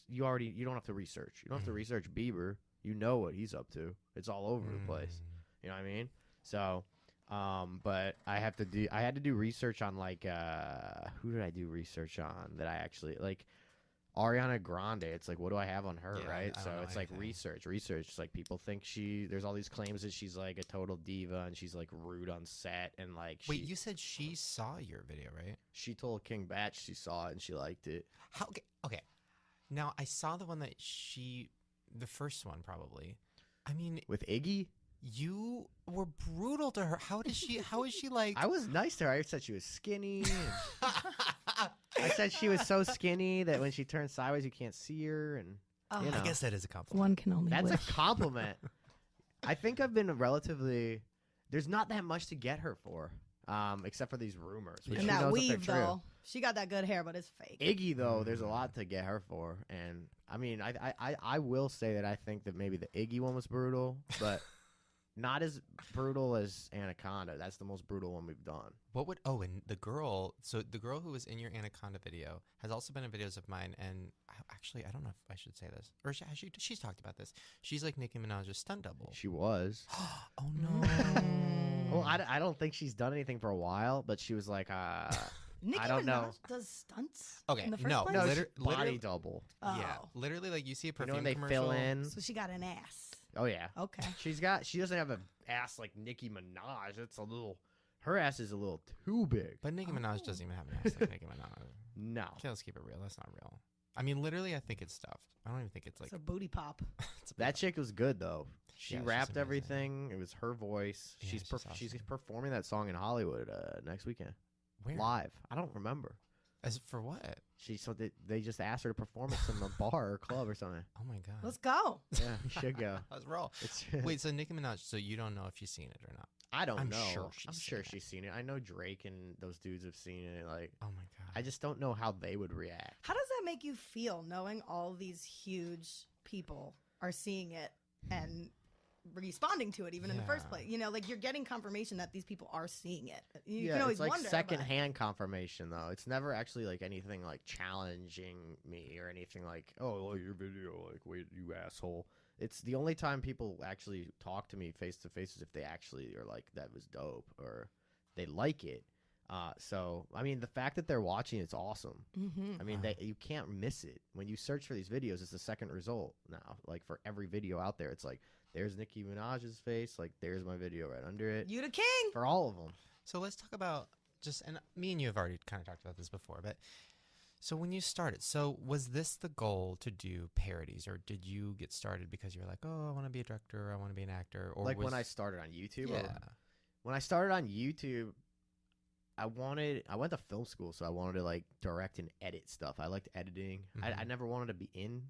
you don't have to research. You don't have to research Bieber. You know what he's up to. It's all over the place. You know what I mean? So, but I had to do research on like who did I do research on that I actually like? Ariana Grande. It's like, what do I have on her, right? So it's like research. It's like people think there's all these claims that she's like a total diva and she's like rude on set and like. Wait, you said she saw your video, right? She told King Batch she saw it and she liked it. How? Okay. Now I saw the one that the first one probably. I mean, with Iggy. You were brutal to her. How is she like? I was nice to her. I said she was skinny. I said she was so skinny that when she turns sideways, you can't see her. And you know. I guess that is a compliment. One can only That's wish. a compliment. I think I've been there's not that much to get her for, except for these rumors. And that weave, though. She got that good hair, but it's fake. Iggy, though, there's a lot to get her for. And, I mean, I will say that I think that maybe the Iggy one was brutal, but not as brutal as Anaconda. That's the most brutal one we've done. And the girl who was in your Anaconda video has also been in videos of mine, and actually, I don't know if I should say this, or she's talked about this. She's like Nicki Minaj's stunt double. She was. Oh, no. Well, I don't think she's done anything for a while, but she was like, Nicki I don't Minaj know. does stunts? Okay, in the first no, place? body double. Oh. Yeah, literally, like you see a You know perfume when they commercial. fill in? So she got an ass. Oh, yeah. Okay. She doesn't have an ass like Nicki Minaj. Her ass is a little too big. But Nicki Minaj doesn't even have an ass like Nicki Minaj. No. Okay, let's keep it real. That's not real. I mean, literally, I think it's stuffed. I don't even think it's like It's a booty pop. That chick was good though. She Yeah, she's rapped amazing. everything. It was her voice. Yeah, she's awesome. performing that song in Hollywood next weekend. Where? Live. I don't remember. As for what? They just asked her to perform at some bar or club or something. Oh my god. Let's go. Yeah, we should go. Let's roll. Wait, so Nicki Minaj, so you don't know if she's seen it or not? I don't I'm know. sure I'm sure she's seen it. I know Drake and those dudes have seen it. Like, Oh my god. I just don't know how they would react. How does that make you feel knowing all these huge people are seeing it and responding to it even in the first Yeah. place? You know, like you're getting confirmation that these people are seeing it. You Yeah, can always it's like wonder. secondhand confirmation though. It's never actually like anything like challenging me or anything like, oh, well, your video, like, wait, you asshole. It's the only time people actually talk to me face to face is if they actually are like, that was dope or they like it. So I mean, the fact that they're watching it's awesome. Mm-hmm. I mean, you can't miss it. When you search for these videos, it's the second result now. Like for every video out there, it's like there's Nicki Minaj's face, like there's my video right under it. You the king. For all of them. So let's talk about and me and you have already kind of talked about this before, but so when you started, so was this the goal to do parodies, or did you get started because you were like, oh, I want to be a director, I want to be an actor, or Like when I started on YouTube? Yeah. When I started on YouTube, I went to film school, so I wanted to like direct and edit stuff. I liked editing. I never wanted to be in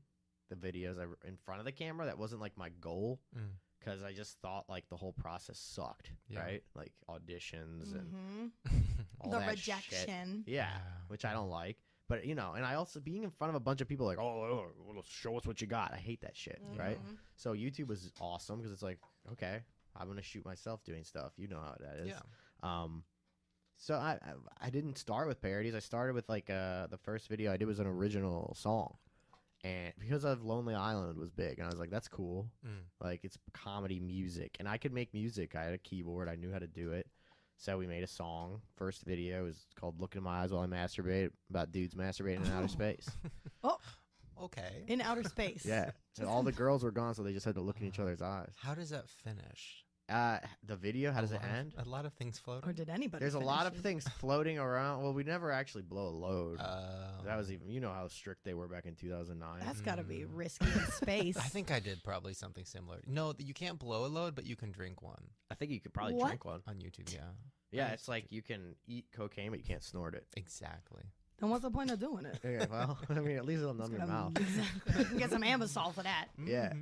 the videos in front of the camera. That wasn't like my goal because I just thought like the whole process sucked, right? Like auditions and all The that rejection. shit. Yeah, which I don't like. But, you know, and I also, being in front of a bunch of people like, oh, well, show us what you got. I hate that shit, right? So YouTube was awesome because it's like, okay, I'm going to shoot myself doing stuff. You know how that is. Yeah. So I didn't start with parodies. I started with like the first video I did was an original song, and because of Lonely Island was big, and I was like, that's cool. Like it's comedy music, and I could make music. I had a keyboard. I knew how to do it. So we made a song. First video was called "Look in My Eyes While I Masturbate," about dudes masturbating in outer space. Oh, okay. In outer space. Yeah, and all the girls were gone, so they just had to look in each other's eyes. How does that finish? The video, how does it end? A lot of things float. Or did anybody? There's a lot of finish it? things floating around. Well, we never actually blow a load. That was even, you know how strict they were back in 2009. That's got to be risky in space. I think I did probably something similar. No, you can't blow a load, but you can drink one. I think you could probably What? drink one. On YouTube, yeah. Yeah, it's like you can eat cocaine, but you can't snort it. Exactly. Then what's the point of doing it? Yeah, well, I mean, at least it'll numb your mouth. Exactly. You can get some Ambisol for that. Yeah.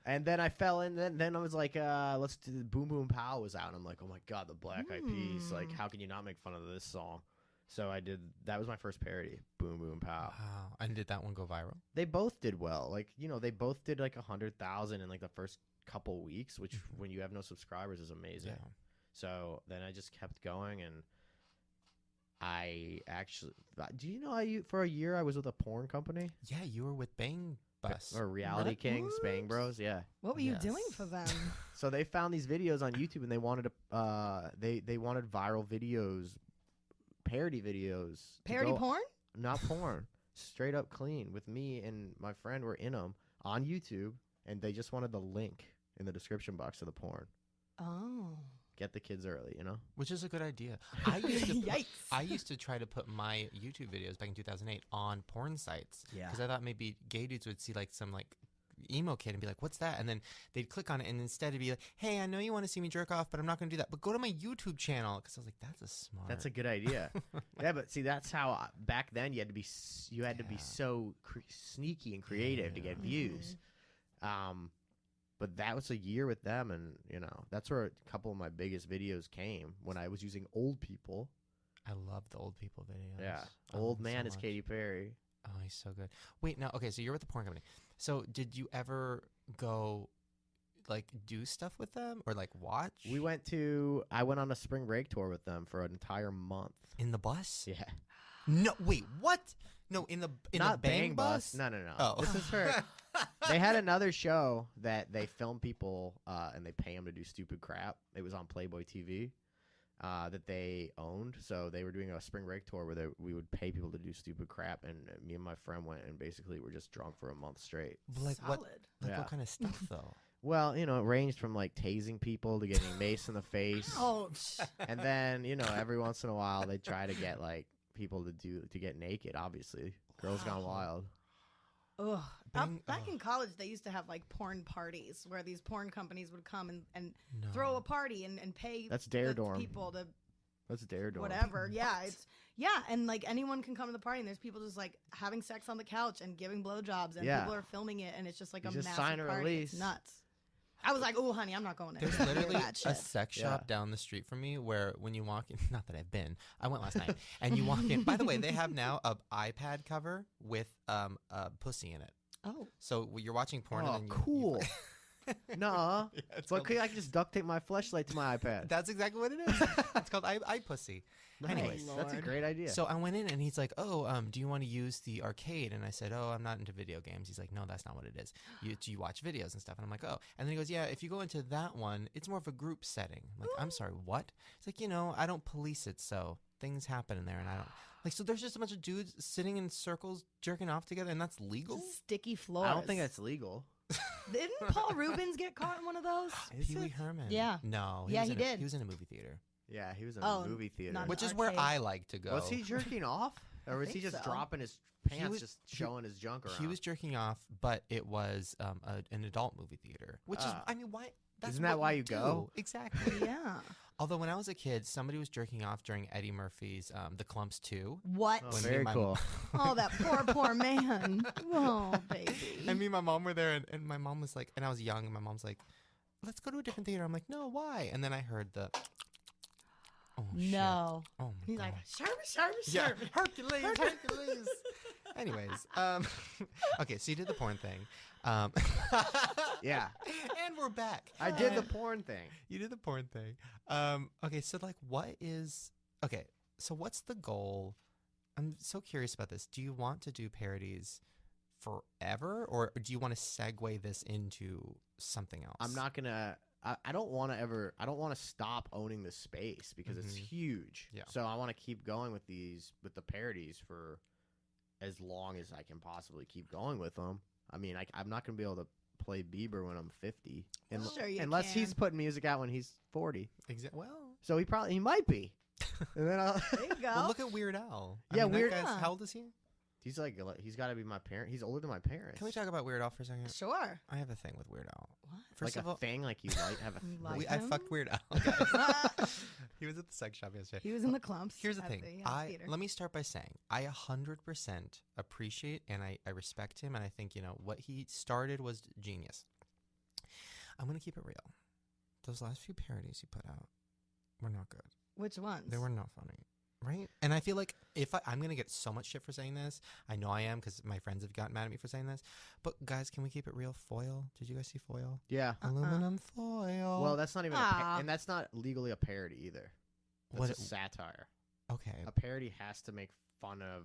And then I fell in. Then I was like, let's do Boom Boom Pow was out. And I'm like, oh my God, the Black Eyed Peas. Like, how can you not make fun of this song? So I did. That was my first parody, Boom Boom Pow. Wow. And did that one go viral? They both did well. Like, you know, they both did like 100,000 in like the first couple weeks, which when you have no subscribers is amazing. Yeah. So then I just kept going, and I actually, do you know, for a year I was with a porn company. Yeah, you were with Bang Bus. Or Reality What? Kings, Bang Bros, yeah. What were you Yes. doing for them? So they found these videos on YouTube, and they wanted to, they wanted viral videos, parody videos. to Parody go- porn? Not porn, straight up clean. With me and my friend were in them on YouTube, and they just wanted the link in the description box of the porn. Oh. Get the kids early, you know? Which is a good idea. I used to Yikes. I used to try to put my YouTube videos back in 2008 on porn sites. Yeah. Because I thought maybe gay dudes would see like some like emo kid and be like, what's that? And then they'd click on it, and instead it'd be like, hey, I know you want to see me jerk off, but I'm not going to do that. But go to my YouTube channel. Because I was like, that's a smart. That's a good idea. Yeah, but see, that's how back then you had to be. You had to be so sneaky and creative to get views. But that was a year with them, and you know that's where a couple of my biggest videos came when I was using old people. I love the old people videos. Yeah, I old love them man so is much. Katy Perry. Oh, he's so good. Wait, no, okay, so you're with the porn company. So did you ever go, like, do stuff with them or like watch? I went on a spring break tour with them for an entire month. In the bus? Yeah. No, wait, what? No, in the Not Bang Bus? No. Oh. This is for. They had another show that they film people and they pay them to do stupid crap. It was on Playboy TV that they owned. So they were doing a spring break tour where we would pay people to do stupid crap, and me and my friend went and basically were just drunk for a month straight. Like Solid. what kind of stuff though? Well, you know, it ranged from like tasing people to getting mace in the face. Oh. And then, you know, every once in a while they try to get like people to get naked, obviously. Girls Gone Wild. Ugh. Bang- Back oh. in college, they used to have like porn parties where these porn companies would come and No. throw a party and pay That's Dare the Dorm. people to That's Dare Dorm. whatever. Yeah, and like anyone can come to the party, and there's people just like having sex on the couch and giving blowjobs, and Yeah. people are filming it, and it's just like You a just massive sign a party. release. It's nuts. I was like, oh, honey, I'm not going There's there. literally that a shit. sex Yeah. shop down the street from me where when you walk in, not that I've been, I went last night, and you walk in. By the way, they have now a iPad cover with a pussy in it. Oh, So you're watching porn Oh, and then cool. Nuh-uh. it's But called- I can just duct tape my fleshlight to my iPad. That's exactly what it is. It's called iPussy. Anyways, Nice. That's a Lord. great idea. So I went in and he's like, "Oh, do you want to use the arcade?" And I said, "Oh, I'm not into video games." He's like, "No, that's not what it is. You watch videos and stuff." And I'm like, "Oh." And then he goes, "Yeah, if you go into that one, it's more of a group setting." I'm like, "I'm sorry, what?" He's like, "You know, I don't police it, so things happen in there, and I don't like." So there's just a bunch of dudes sitting in circles jerking off together, and that's legal. just sticky floors. I don't think that's legal. Didn't Paul Rubens get caught in one of those? Is Pee Wee it? Herman. Yeah. No. Yeah, was he in did. He was in a movie theater, Yeah, he was in Oh, a movie theater. not- which is where arcade. I like to go. Was he jerking off? Or was he think just so. dropping his He pants, was- just showing his junk around? He was jerking off, but it was an adult movie theater, which is, I mean, why? That's Isn't that what why we you do. go? Exactly. Yeah. Although when I was a kid, somebody was jerking off during Eddie Murphy's The Clumps 2. What? Oh, When me very and my- cool. Oh, that poor man. Oh, baby. And me and my mom were there, and my mom was like, and I was young, and my mom's like, let's go to a different theater. I'm like, no, why? And then I heard the, oh, shit. No. Oh, my He's God. like, sharp. Yeah, Hercules. Anyways, okay, so you did the porn thing. Yeah. And we're back. I did the porn thing. You did the porn thing. Okay, so like, what is Okay, so what's the goal? I'm so curious about this. Do you want to do parodies forever, or do you want to segue this into something else? I'm not gonna. I don't want to ever. I don't want to stop owning the space because it's huge. Yeah. So I want to keep going with the parodies for as long as I can possibly keep going with them. I mean, I'm not gonna be able to play Bieber when I'm 50, unless he's putting music out when he's 40. Well, so he might be. And then there you go. Well, look at Weird Al. Weird Al. How old is he? He's got to be my parent. He's older than my parents. Can we talk about Weird Al for a second? Sure. I have a thing with Weird Al. What? First of all, thing like you might have I fucked Weird Al. Guys. He was at the sex shop yesterday. He was in the clumps. Here's the thing. Let me start by saying I 100% appreciate and I respect him, and I think what he started was genius. I'm gonna keep it real. Those last few parodies he put out were not good. Which ones? They were not funny. Right? And I feel like I'm going to get so much shit for saying this. I know I am because my friends have gotten mad at me for saying this. But guys, can we keep it real? Foil? Did you guys see Foil? Yeah. Aluminum foil. Well, that's not even and that's not legally a parody either. That's a satire. Okay. A parody has to make fun of...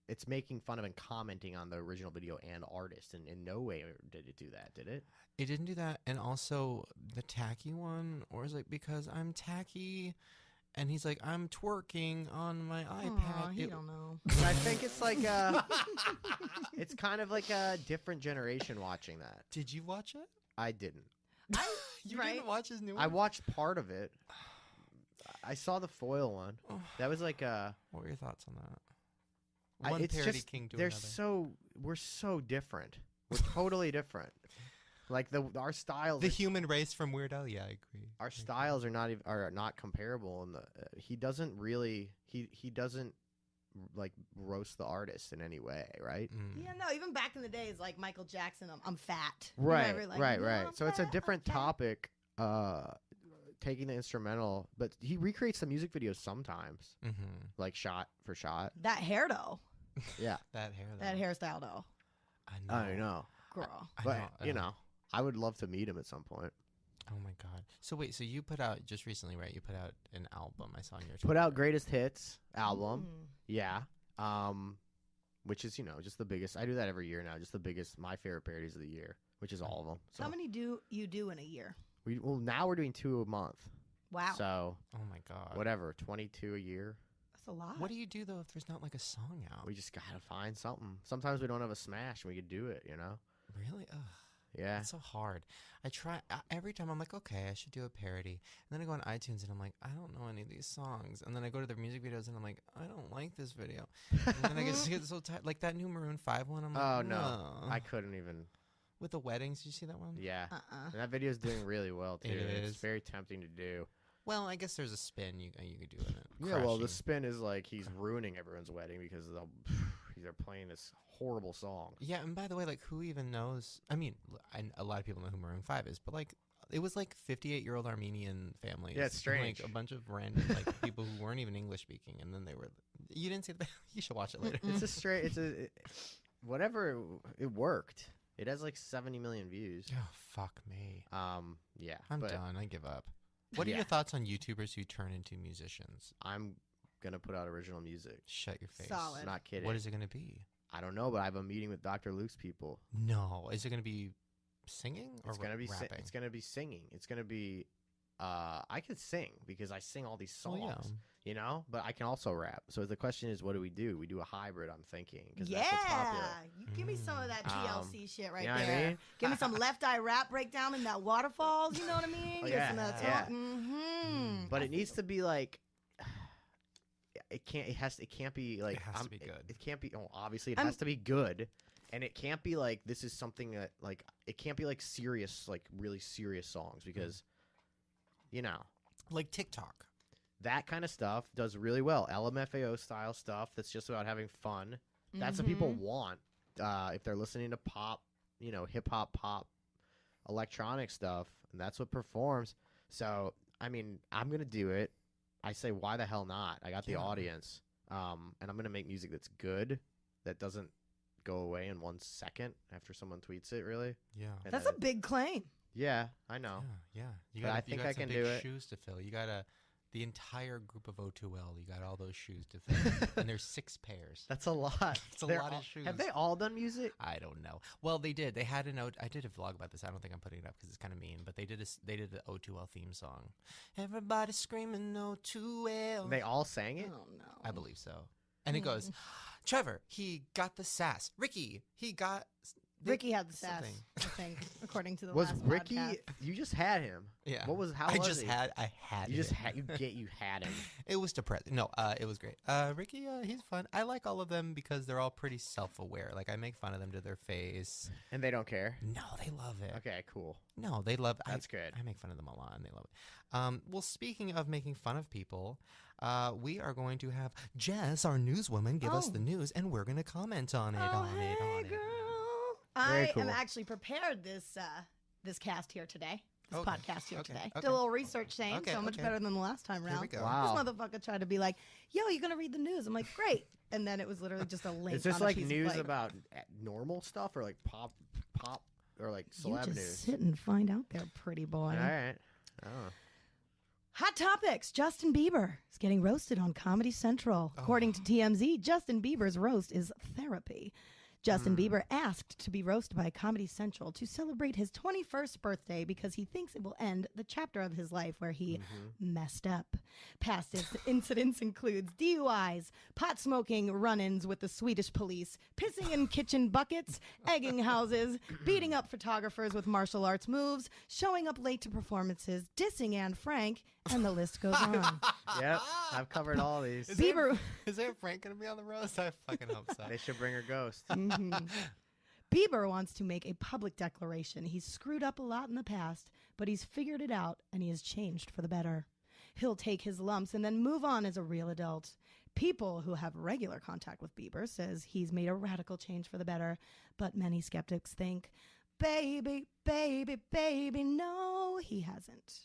It's making fun of and commenting on the original video and artist. And in no way did it do that, did it? It didn't do that. And also the tacky one, or is it because I'm tacky... And he's like, I'm twerking on my iPad. He don't know. I think it's like it's kind of like a different generation watching that. Did you watch it? I didn't. You didn't watch his new one? I watched part of it. I saw the Foil one. That was like What were your thoughts on that? One it's parody just, king to they're another. We're so different. We're totally different. Like our styles, the human race from Weird Al. Yeah, I agree. Our styles are not comparable, and he doesn't really he doesn't like roast the artist in any way, right? Yeah, no. Even back in the days, like Michael Jackson, I'm fat. Right, right. So it's a different topic. Taking the instrumental, but he recreates the music videos sometimes, like shot for shot. That hair though. Yeah, that hair. That hairstyle though. I know, girl. But I would love to meet him at some point. Oh my god! So wait, so you put out just recently, right? You put out an album. I saw on your Put out Greatest Hits album. Yeah. Which is just the biggest. I do that every year now. Just the biggest, my favorite parodies of the year, which is all of them. So. How many do you do in a year? Now we're doing 2 a month. Wow. So. Oh my god. Whatever, 22 a year. That's a lot. What do you do though if there's not like a song out? We just gotta find something. Sometimes we don't have a smash, and we could do it. Really? Ugh. Yeah. It's so hard. I try every time. I'm like, okay, I should do a parody. And then I go on iTunes and I'm like, I don't know any of these songs. And then I go to their music videos and I'm like, I don't like this video. And then I get so tired. Like that new Maroon 5 one. I'm like, oh no, I couldn't even. With the weddings, did you see that one? Yeah. And that video is doing really well too. It's very tempting to do. Well, I guess there's a spin you could do in it. Yeah. Well, the spin is like he's ruining everyone's wedding because they're playing this horrible song. Yeah, and by the way, like who even knows? I mean, a lot of people know who Maroon 5 is, but like it was like 58-year-old Armenian families. Yeah, it's strange. Like a bunch of random like people who weren't even English speaking, and then they were. You didn't see the. You should watch it later. Whatever. It worked. It has like 70 million views. Oh fuck me. Yeah. I'm done. I give up. What are your thoughts on YouTubers who turn into musicians? I'm gonna put out original music. Shut your face. Solid. I'm not kidding. What is it gonna be? I don't know, but I have a meeting with Dr. Luke's people. No, is it gonna be singing or it's gonna be rapping? It's gonna be singing. It's gonna be. I could sing because I sing all these songs. But I can also rap. So the question is, what do? We do a hybrid. I'm thinking. That's what's popular. You give me some of that TLC shit right there. I mean? Give me some Left Eye Rap breakdown in that Waterfalls. You know what I mean? But it needs to be like. It can't be like. It has to be good. It can't be. Oh, obviously, it has to be good, and it can't be like this is something that like it can't be like serious, like really serious songs because, like TikTok. That kind of stuff does really well. LMFAO style stuff that's just about having fun. That's what people want. If they're listening to pop, hip hop, pop, electronic stuff, and that's what performs. So, I mean, I'm going to do it. I say, why the hell not? I got the audience. And I'm going to make music that's good, that doesn't go away in 1 second after someone tweets it, really. Yeah. That's a big claim. Yeah, I know. Yeah. I think I can do it. Shoes to fill. You gotta The entire group of O2L, you got all those shoes to fit. And there's 6 pairs. That's a lot. It's a lot of shoes. Have they all done music? I don't know. Well, they did. They had I did a vlog about this. I don't think I'm putting it up because it's kind of mean. But they did the O2L theme song. Everybody screaming O2L. They all sang it? Oh, no. I believe so. And it goes, Trevor, he got the sass. Ricky, he got... Ricky had the sass, something. I think, according to the Was last Ricky? podcast. You just had him. Yeah. What was? How I was just he? had You just him. you had him. It was depressing. No, it was great. Ricky, he's fun. I like all of them because they're all pretty self-aware. Like, I make fun of them to their face. And they don't care. No, they love it. Okay, cool. No, they love. That's good. I make fun of them a lot, and they love it. Well, speaking of making fun of people, we are going to have Jess, our newswoman, give us the news, and we're going to comment on it. Girl. Very I cool. am actually prepared this cast here today. This Okay. podcast here Okay. today. Okay. Did a little research, Shane. Okay. So much Okay. better than the last time Here round. we go. Wow. This motherfucker tried to be like, "Yo, you gonna read the news?" I'm like, "Great," and then it was literally just a link. Is this on a like piece of news paper. about normal stuff or like pop, or like You celeb just news? sit and find out there, pretty boy. All right. Oh. Hot topics. Justin Bieber is getting roasted on Comedy Central. According to TMZ, Justin Bieber's roast is therapy. Justin Bieber asked to be roasted by Comedy Central to celebrate his 21st birthday because he thinks it will end the chapter of his life where he messed up. Past incidents includes DUIs, pot smoking, run-ins with the Swedish police, pissing in kitchen buckets, egging houses, beating up photographers with martial arts moves, showing up late to performances, dissing Anne Frank, and the list goes on. Yep. I've covered all these. Bieber... Is Anne Frank going to be on the roast? I fucking hope so. They should bring her ghost. Bieber wants to make a public declaration. He's screwed up a lot in the past, but he's figured it out and he has changed for the better. He'll take his lumps and then move on as a real adult. People who have regular contact with Bieber says he's made a radical change for the better, but many skeptics think, baby, baby, baby, no, he hasn't.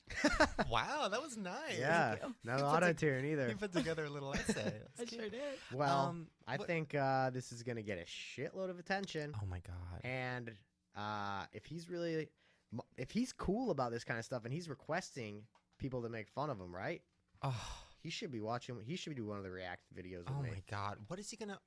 Wow, that was nice. Yeah. No auto-tune You either. put together a little essay. I sure did. Well, I what- think this is going to get a shitload of attention. Oh, my God. And if he's cool about this kind of stuff and he's requesting people to make fun of him, right? Oh, He should be doing one of the react videos with oh me. my God. What is he going to...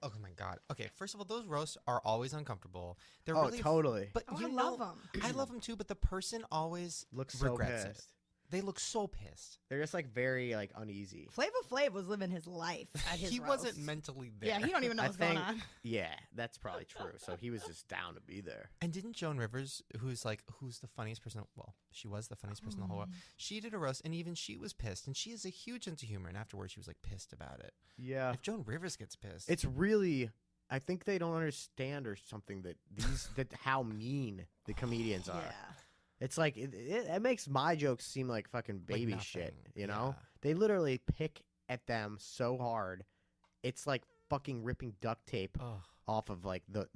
Oh, my God. Okay, first of all, those roasts are always uncomfortable. They're Oh, really totally. But Oh, you I know, love them. I love them too, but the person always Looks so regrets pissed. it. They look so pissed. They're just like very like uneasy. Flavor Flav was living his life at his He roast. wasn't mentally there. Yeah, he don't even know I what's going think- on. Yeah, that's probably true. So he was just down to be there. And didn't Joan Rivers, who's the funniest person, well, she was the funniest person in the whole world, she did a roast, and even she was pissed, and she is a huge sense of humor, and afterwards she was, pissed about it. Yeah. If Joan Rivers gets pissed... It's really, I think they don't understand or something that how mean the comedians are. Yeah. It's like, it makes my jokes seem like fucking baby shit, nothing. you know? Yeah. They literally pick at them so hard. It's like fucking ripping duct tape Ugh. off of like the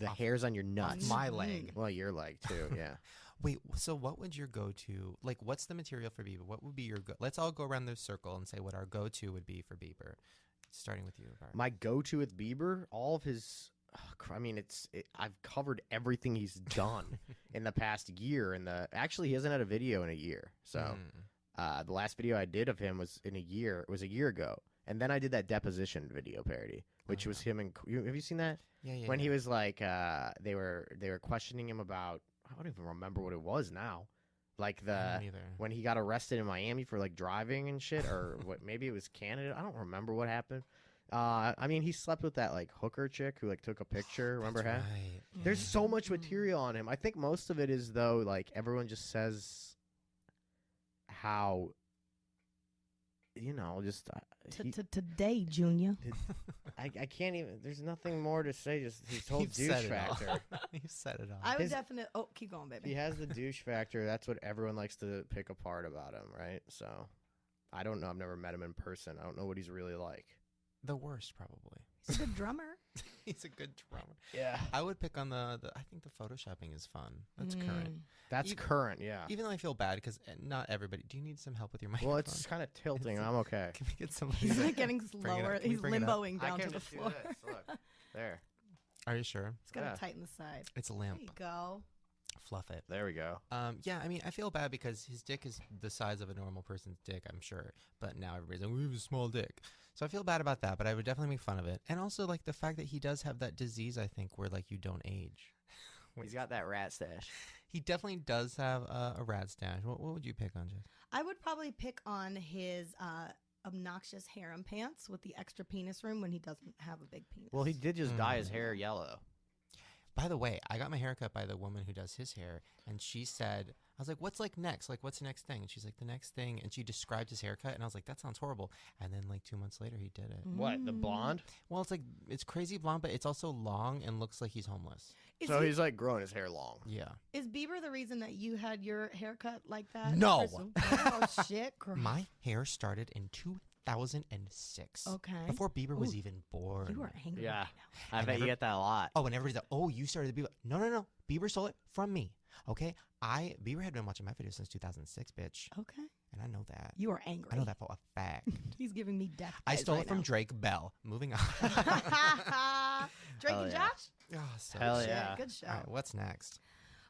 hairs on your nuts. My leg. Well, your leg too, yeah. Wait, so what would your go-to, what's the material for Bieber? What would be your let's all go around the circle and say what our go-to would be for Bieber. Starting with you, Bart. My go-to with Bieber, all of his, I've covered everything he's done in the past year. Actually, he hasn't had a video in a year. So the last video I did of him was a year ago. And then I did that deposition video parody, which was him and, have you seen that? Yeah. When he was like, they were questioning him about, I don't even remember what it was now. Like I don't either. when he got arrested in Miami for like driving and shit, or what? Maybe it was Canada. I don't remember what happened. He slept with that like hooker chick who like took a picture. Remember her? Right. There's so much material on him. I think most of it is though like everyone just says how, just Today, Junior. I can't even. There's nothing more to say. Just his whole You've douche said it all. factor. You said it all. I would His- definitely. Oh, keep going, baby. He has the douche factor. That's what everyone likes to pick apart about him, right? So, I don't know. I've never met him in person. I don't know what he's really like. The worst, probably. He's a good drummer. He's a good drummer. Yeah. I would pick on I think the photoshopping is fun. That's current. That's Even- current, yeah. Even though I feel bad because not everybody. Do you need some help with your microphone? Well, it's kind of tilting. I'm okay. Can we get somebody? He's to like getting bring it up? slower. Can we He's bring it up? limboing down to the floor. Look, there. Are you sure? It's gonna Yeah. tighten the side. It's There limp. you go. Fluff it. There we go. Yeah, I mean, I feel bad because his dick is the size of a normal person's dick, I'm sure. But now everybody's like, we have a small dick. So I feel bad about that, but I would definitely make fun of it. And also, like, the fact that he does have that disease, I think, where, like, you don't age. He's got that rat stash. He definitely does have a rat stash. What would you pick on, Jess? I would probably pick on his obnoxious harem pants with the extra penis room when he doesn't have a big penis. Well, he did just dye his hair yellow. By the way, I got my hair cut by the woman who does his hair, and she said, I was like, what's like next? Like, what's the next thing? And she's like, the next thing. And she described his haircut, and I was like, that sounds horrible. And then like 2 months later, he did it. What, the blonde? Well, it's like, it's crazy blonde, but it's also long and looks like he's homeless. So he's like growing his hair long. Yeah. Is Bieber the reason that you had your haircut like that? No. Oh, shit. Girl. My hair started in 2006. Okay. Before Bieber was even born. You are angry Yeah. right I bet you get that a lot. Oh, and everybody's like, oh, you started Bieber. No. Bieber stole it from me. Okay? Bieber had been watching my videos since 2006, bitch. now. Okay. And I know that. You are angry. I know that for a fact. He's giving me death. I stole right it from now. Drake Bell. Moving on. Drake Hell and yeah. Josh? Oh, so Hell shit. yeah. Good show. All right, what's next?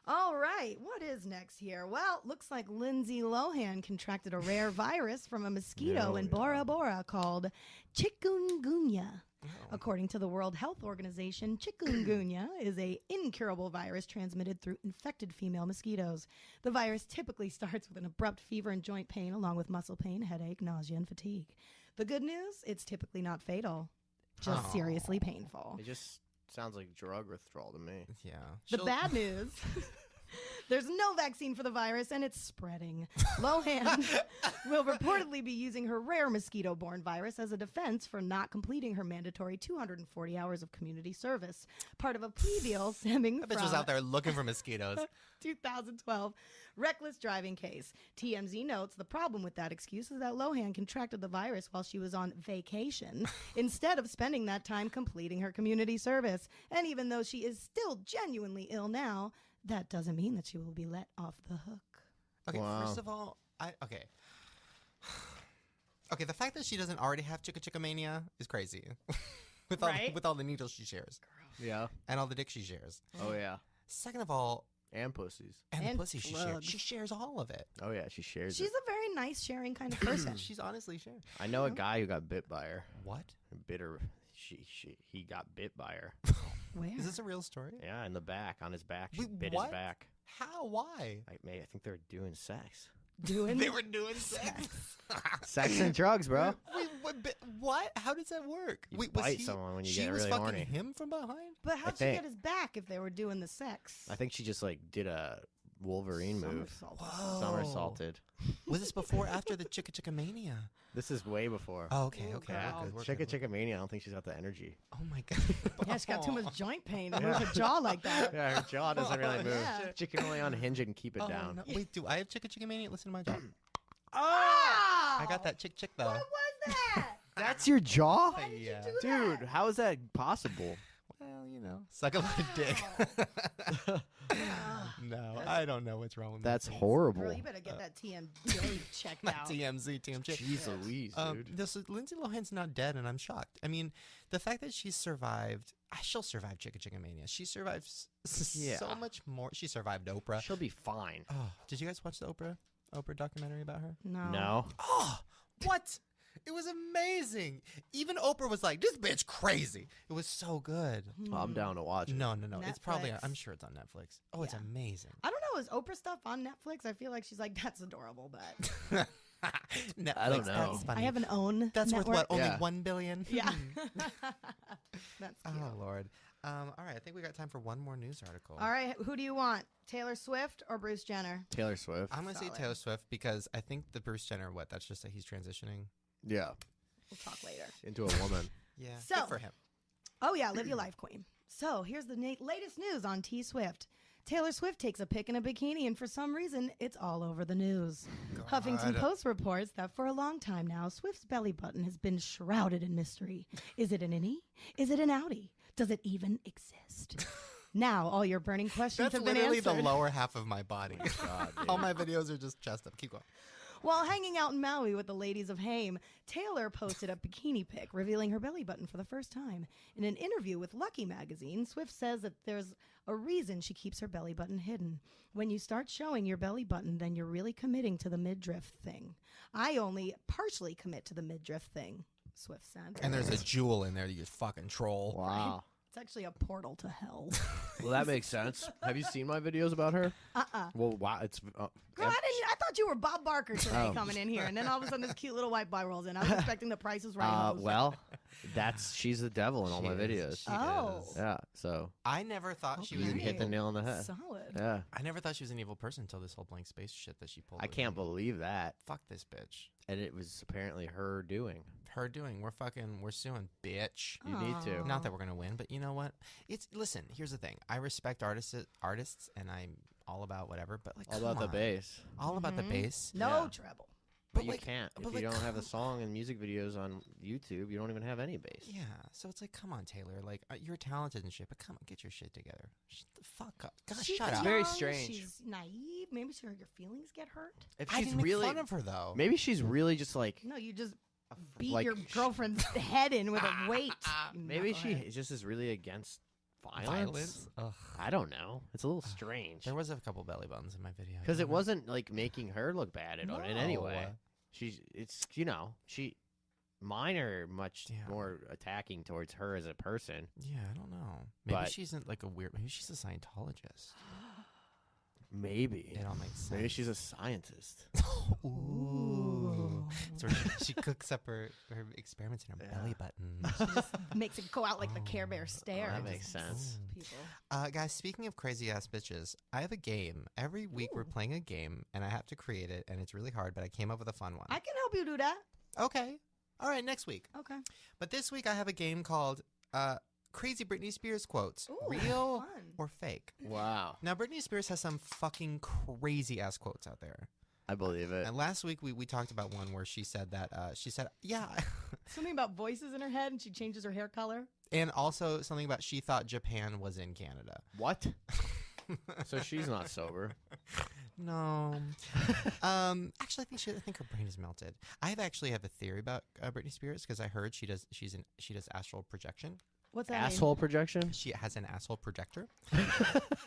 All right, what is next here? Well, looks like Lindsay Lohan contracted a rare virus from a mosquito in Bora Bora called chikungunya. Oh. According to the World Health Organization, chikungunya is an incurable virus transmitted through infected female mosquitoes. The virus typically starts with an abrupt fever and joint pain, along with muscle pain, headache, nausea, and fatigue. The good news, it's typically not fatal, just seriously painful. It just sounds like drug withdrawal to me. Yeah. The bad news, there's no vaccine for the virus and it's spreading. Lohan will reportedly be using her rare mosquito-borne virus as a defense for not completing her mandatory 240 hours of community service, part of a plea deal stemming That bitch from was out there looking for mosquitoes. 2012 reckless driving case. TMZ notes the problem with that excuse is that Lohan contracted the virus while she was on vacation instead of spending that time completing her community service. And even though she is still genuinely ill now, that doesn't mean that she will be let off the hook. Okay, Wow. first of all, okay. Okay, the fact that she doesn't already have chicka mania is crazy. with all the needles she shares. Yeah. And all the dick she shares. Oh, yeah. Second of all, And pussies. and And the pussy she shares. plugs. She shares all of it. Oh, yeah. She shares She's it. a very nice, sharing kind of person. She's honestly shared. I know a guy who got bit by her. What? Bit her. He got bit by her. Where? Is this a real story? Yeah, in the back, on his back. She Wait, bit what? his back. How? Why? I think they were doing sex. Doing They were doing sex. Sex and drugs, bro. Wait, what? How does that work? You Wait, bite someone when you she get was really fucking horny. him from behind? But how'd she think. get his back if they were doing the sex? I think she just like did a Wolverine move. Somersault. Somersaulted. Was this before or after the chicka mania? This is way before. Oh, okay. Oh, yeah, God. We're Chicka good. Chicka Mania. I don't think she's got the energy. Oh my god. Yeah, she got too much joint pain to move her jaw like that. Yeah, her jaw doesn't really move. Yeah. She can only unhinge it and keep it Oh, down. no. Wait, do I have chicka mania? Listen to my jaw. Oh! I got that chick though. What was that? That's your jaw? Why did you Yeah. do that? Dude, how is that possible? Well, you know, suck a lot of dick. No, I don't know what's wrong with That's these things. horrible. Girl, you better get that TMJ checked Not out. TMZ, TMJ. Jeez Louise, dude. This Lindsay Lohan's not dead, and I'm shocked. I mean, the fact that she survived, she'll survive Chicka Mania. She survived Yeah. so much more. She survived Oprah. She'll be fine. Oh, did you guys watch the Oprah documentary about her? No. Oh, what? It was amazing. Even Oprah was like, "This bitch crazy." It was so good. I'm down to watch it. No. It's probably. Netflix. I'm sure it's on Netflix. Oh, it's Yeah. amazing. I don't know. Is Oprah stuff on Netflix? I feel like she's like, that's adorable, but Netflix, I don't know. That's funny. I have an own That's worth network. what? Only Yeah. 1 billion. Yeah. That's cute. Oh Lord. All right. I think we got time for one more news article. All right, who do you want? Taylor Swift or Bruce Jenner? Taylor Swift. I'm gonna say Solid. Taylor Swift because I think the Bruce Jenner. What? That's just that he's transitioning. Yeah. We'll talk later. Into a woman. Yeah. So- Good for him. Oh, yeah, live your life, queen. So here's the latest news on T Swift. Taylor Swift takes a pic in a bikini, and for some reason, it's all over the news. Huffington Post reports that for a long time now, Swift's belly button has been shrouded in mystery. Is it an innie? Is it an outie? Does it even exist? Now, all your burning questions That's have been literally answered. the lower half of my body. God, dude. All my videos are just chest up. Keep going. While hanging out in Maui with the ladies of Haim, Taylor posted a bikini pic revealing her belly button for the first time. In an interview with Lucky magazine, Swift says that there's a reason she keeps her belly button hidden. When you start showing your belly button, then you're really committing to the midriff thing. I only partially commit to the midriff thing, Swift said. And there's a jewel in there, you fucking troll. Wow. Right? It's actually a portal to hell. Well, that makes sense. Have you seen my videos about her? Well, wow. It's Girl, I thought you were Bob Barker today coming in here, and then all of a sudden this cute little white boy rolls in. I was expecting the Price is Right host. Well, she's the devil in all my videos. She is. Yeah, so I never thought she was you an hit the evil. nail on the head. Solid. Yeah. I never thought she was an evil person until this whole blank space shit that she pulled. I can't believe that. Fuck this bitch. And it was apparently her doing. We're suing, bitch. You need to. Not that we're gonna win, but you know what? Listen. Here's the thing. I respect artists, and I'm all about whatever. But like, All about the on. bass. All about the bass. No treble. But you like, can't. but If like, you don't have a song and music videos on YouTube, you don't even have any bass. Yeah. So it's like, come on, Taylor. Like, you're talented and shit, but come on, get your shit together. Shut the fuck up. God, She's shut young, up. Very strange. She's naive. Maybe your feelings get hurt. If I she's didn't really make fun of her though. maybe she's really just like No, you just beat like, your girlfriend's head in with a weight. maybe she Knucklehead. just is really against violence. Violence. Ugh. I don't know. It's a little strange. There was a couple belly buttons in my video. Because it wasn't like making her look bad in any No. way. Mine are much more attacking towards her as a person. Yeah, I don't know. Maybe But- she's like maybe she's a Scientologist. Maybe. It all makes sense. Maybe she's a scientist. Ooh. So she cooks up her experiments in her belly button. Makes it go out like the Care Bear stare. that makes sense. People. Guys, speaking of crazy ass bitches, I have a game. Every week we're playing a game, and I have to create it, and it's really hard, but I came up with a fun one. I can help you do that. Okay. All right, next week. Okay. But this week I have a game called Crazy Britney Spears Quotes. Ooh, Real fun. or fake? Wow. Now, Britney Spears has some fucking crazy ass quotes out there. I believe it. And last week we talked about one where she said that, yeah. Something about voices in her head and she changes her hair color. And also something about she thought Japan was in Canada. What? So she's not sober. No. Actually, I think her brain is melted. I have a theory about Britney Spears because I heard she does astral projection. What's that? Asshole projection? She has an asshole projector.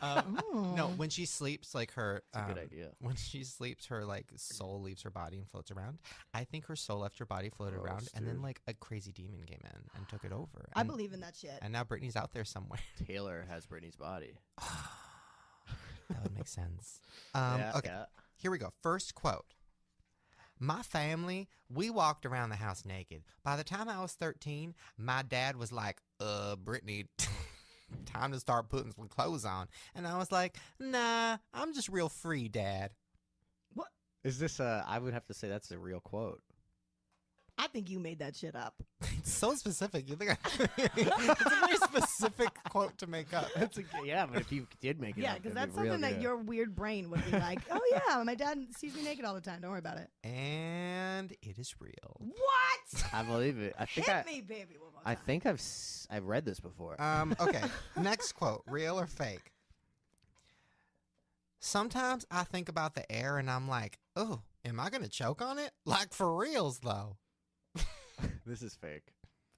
Oh. No, when she sleeps, like her. That's a good idea. When she sleeps, her like soul leaves her body and floats around. I think her soul left her body, floated Gross, around, and then dude. like a crazy demon came in and took it over. I And- believe in that shit. And now Britney's out there somewhere. Taylor has Britney's body. That would make sense. Yeah, Okay, yeah. here we go. First quote. My family, we walked around the house naked. By the time I was 13, my dad was like, Brittany, time to start putting some clothes on. And I was like, nah, I'm just real free, Dad. What? Is this I would have to say that's a real quote. I think you made that shit up. It's so specific. You think it's a very specific quote to make up. Yeah, but if you did make it Yeah, up, because it'd that's be real something that good. your weird brain would be like, oh yeah, my dad sees me naked all the time. Don't worry about it. And it is real. What? I believe it. I think Hit me, baby. One more I time. think I've read this before. Okay, next quote. Real or fake? Sometimes I think about the air and I'm like, oh, am I going to choke on it? Like for reals, though. This is fake.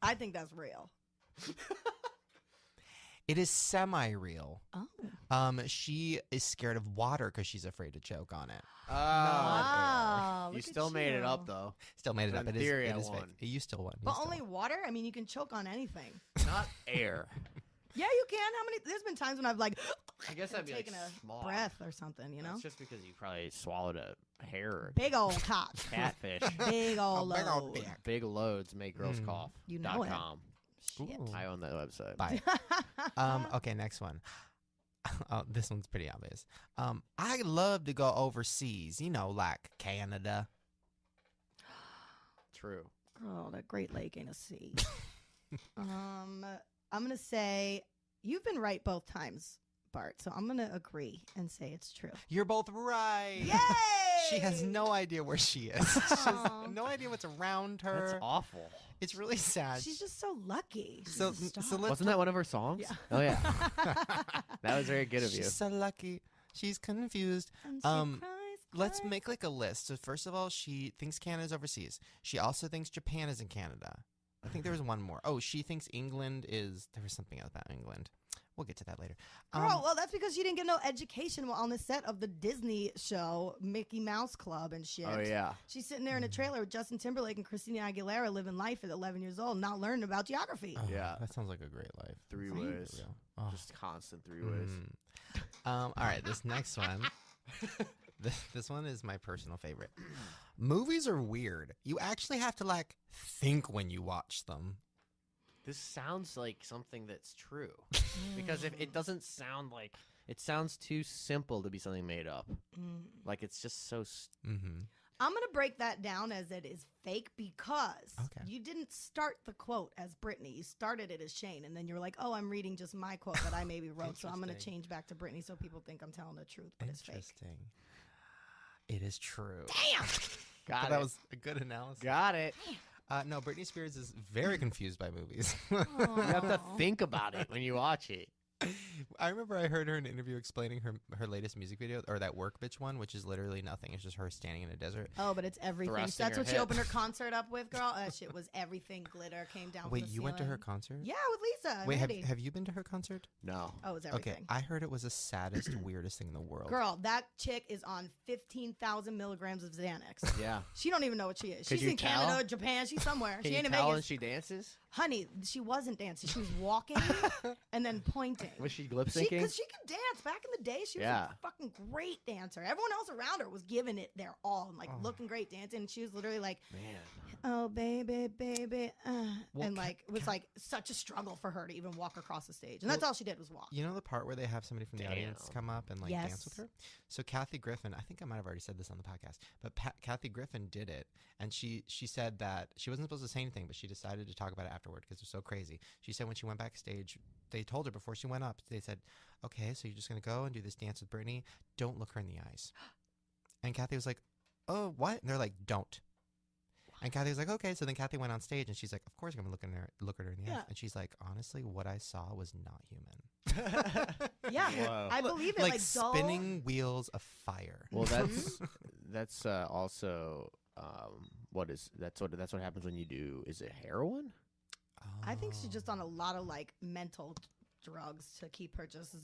I think that's real. It is semi-real. Oh. She is scared of water because she's afraid to choke on it. Wow. You look still at made it you. up though. Still made it up. In It theory, I is fake. won. You still won. You But still only won. water? I mean, you can choke on anything. Not air. Yeah, you can. There's been times when I've like, I guess that'd be like taken a small breath or something, you know? That's just because you probably swallowed a hair or Big old cock. catfish. Big old A big old load. dick. Big loads make girls cough. You know it. .com. Shit. Ooh. I own that website. Bye. Okay, next one. Oh, this one's pretty obvious. I love to go overseas, like Canada. True. Girl, that Great Lake ain't a sea. I'm going to say you've been right both times, Bart. So I'm going to agree and say it's true. You're both right. Yay! She has no idea where she is. She has no idea what's around her. That's awful. It's really sad. She's just so lucky. She's So- a star. so let's- Wasn't that one of her songs? Yeah. Oh yeah. That was very good of you. She's so lucky. She's confused. And she cries let's make like a list. So first of all, she thinks Canada's overseas. She also thinks Japan is in Canada. I think there was one more. Oh, she thinks England is. There was something else about England. We'll get to that later. Girl, well, that's because she didn't get no education on the set of the Disney show, Mickey Mouse Club and shit. Oh, yeah. She's sitting there in a trailer with Justin Timberlake and Christina Aguilera living life at 11 years old, not learning about geography. Oh, Yeah. that sounds like a great life. Three ways. Oh. Just constant three ways. All right, this next one. This one is my personal favorite. Movies are weird. You actually have to like think when you watch them. This sounds like something that's true. Because if it doesn't sound like, it sounds too simple to be something made up. Like it's just so. I'm going to break that down as it is fake because you didn't start the quote as Brittany. You started it as Shane, and then you were like, oh, I'm reading just my quote that I maybe wrote, so I'm going to change back to Brittany so people think I'm telling the truth, but it's fake. Interesting. It is true. Damn! Got it. That was a good analysis. Got it. No, Britney Spears is very confused by movies. You have to think about it when you watch it. I remember I heard her in an interview explaining her latest music video, or that Work Bitch one, which is literally nothing. It's just her standing in a desert. Oh, but it's everything. Thrusting That's her what she hip. opened her concert up with, girl. That shit was everything. Glitter came down Wait, from the you went to her ceiling. concert? Yeah, with Lisa and Wait, Randy. have you been to her concert? No. Oh, it was everything. Okay, I heard it was the saddest, weirdest thing in the world. Girl, that chick is on 15,000 milligrams of Xanax. Yeah. She don't even know what she is. Could She's you in tell? Canada, Japan. She's somewhere. Can She you ain't in tell when Vegas. she dances? Honey, she wasn't dancing. She was walking and then pointing. Was she lip syncing? Because she could dance. Back in the day, she was a fucking great dancer. Everyone else around her was giving it their all and like looking great dancing. And she was literally like, oh, baby, baby. And like, it was like such a struggle for her to even walk across the stage. And that's all she did was walk. You know the part where they have somebody from the audience come up and like Yes. dance with her? So Kathy Griffin, I think I might have already said this on the podcast, but Kathy Griffin did it. And she said that she wasn't supposed to say anything, but she decided to talk about it afterward because it was so crazy. She said when she went backstage, they told her before she went up, they said, okay, so you're just going to go and do this dance with Britney. Don't look her in the eyes. And Kathy was like, oh, what? And they're like, don't. And Kathy was like, okay. So then Kathy went on stage and she's like, of course I'm going to look at her in the eyes. And she's like, honestly, what I saw was not human. Yeah, Whoa. I believe it. Like dull. spinning wheels of fire. Well, that's also that's what happens when you do. Is it heroin? I think she's just on a lot of like mental drugs to keep her just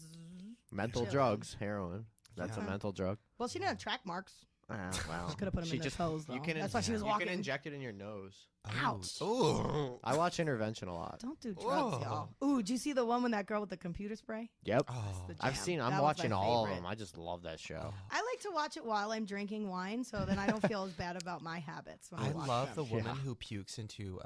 Mental chilling. drugs, heroin. That's a Yeah. mental drug. Well, she didn't have track marks. Well, She could have put them in her toes, though. You can That's why she was walking. You can inject it in your nose. Ouch. Oh. I watch Intervention a lot. Don't do drugs, y'all. Ooh, did you see the one with that girl with the computer spray? Yep. Oh. The I've jam. seen. That I'm was watching my all of favorite. them. I just love that show. I like to watch it while I'm drinking wine, so then I don't feel as bad about my habits when I I watch love the them. woman who pukes into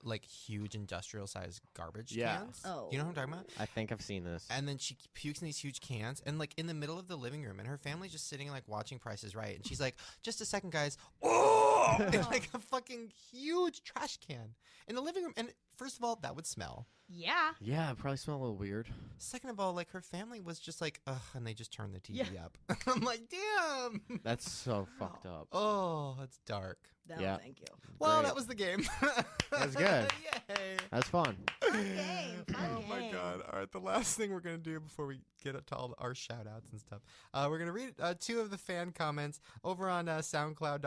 like huge industrial sized garbage Yeah. cans. Oh. You know what I'm talking about? I think I've seen this. And then she pukes in these huge cans, and like in the middle of the living room, and her family's just sitting like watching Price is Right, and she's like, "Just a second, guys!" Oh, in like a fucking huge trash can in the living room. And first of all, that would smell. Yeah. Yeah, it probably smell a little weird. Second of all, like her family was just like, ugh, and they just turned the TV up. I'm like, damn. That's so fucked up. Oh, that's dark. No, Yeah. thank you. Well, Great. that was the game. That was good. Yay. That's fun. Fun game. Fun Oh my game. god. All right, the last thing we're going to do before we get to all our shout outs and stuff. We're going to read 2 of the fan comments over on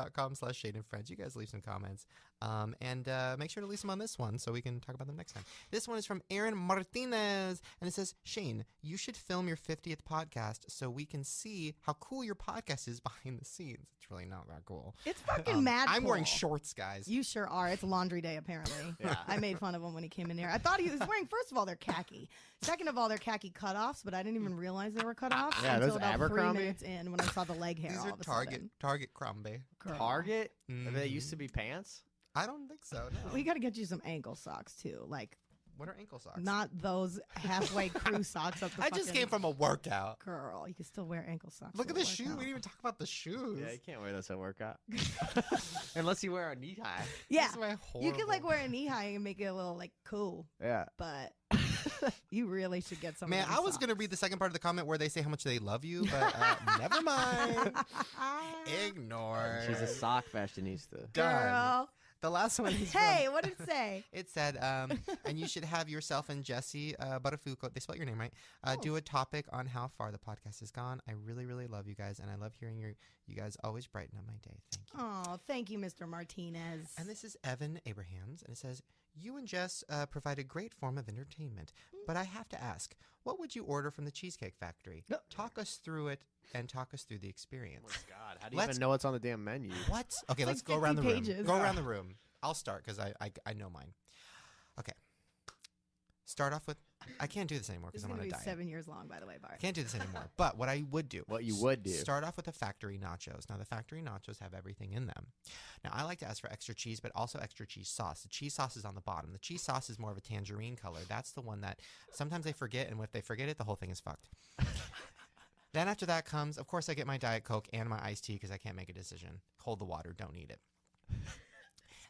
soundcloud.com/shadeandfriends. You guys leave some comments. And make sure to leave them on this one so we can talk about them next time. This one is from Aaron Martinez, and it says, Shane, you should film your 50th podcast so we can see how cool your podcast is behind the scenes. It's really not that cool. It's fucking mad I'm wearing cool. shorts, guys. You sure are. It's laundry day, apparently. Yeah. I made fun of him when he came in here. I thought he was wearing, first of all, they're khaki. Second of all, they're khaki cutoffs, but I didn't even realize they were cutoffs Yeah, until those about 3 Abercrombie? minutes in when I saw the leg hair These all are of a Target sudden. Target Crombie. Girl. Target? They Mhm. used to be pants? I don't think so. No. We got to get you some ankle socks, too. Like, What are ankle socks? not those halfway crew socks up the I just fucking- came from a workout. Girl, you can still wear ankle socks. Look to at the work shoe. out. We didn't even talk about the shoes. Yeah, you can't wear those at workout. Unless you wear a knee high. Yeah. This is my You can like horrible- wear a knee high and make it a little like cool, Yeah. but you really should get some. Man, of them I was going to socks. read the second part of the comment where they say how much they love you, but never mind. Ignore. She's a sock fashionista. Done. Girl. The last one is Hey, what did it say? It said, and you should have yourself and Jesse Buttafuoco, they spelled your name right, do a topic on how far the podcast has gone. I really, really love you guys, and I love hearing you guys always brighten up my day. Thank you. Oh, thank you, Mr. Martinez. And this is Evan Abrahams, and it says, you and Jess provide a great form of entertainment, but I have to ask, what would you order from the Cheesecake Factory? Talk us through it and talk us through the experience. Oh my God, how do you even know what's on the damn menu? What? Okay, let's go around the room. Go around the room. I'll start because I know mine. Okay. Start off with, I can't do this anymore because I'm on a diet. This is going to be 7 years long, by the way, Bart. Can't do this anymore. But what I would do. What you would do. Start off with the factory nachos. Now, the factory nachos have everything in them. Now, I like to ask for extra cheese, but also extra cheese sauce. The cheese sauce is on the bottom. The cheese sauce is more of a tangerine color. That's the one that sometimes they forget, and if they forget it, the whole thing is fucked. Then after that comes, of course, I get my Diet Coke and my iced tea because I can't make a decision. Hold the water. Don't need it.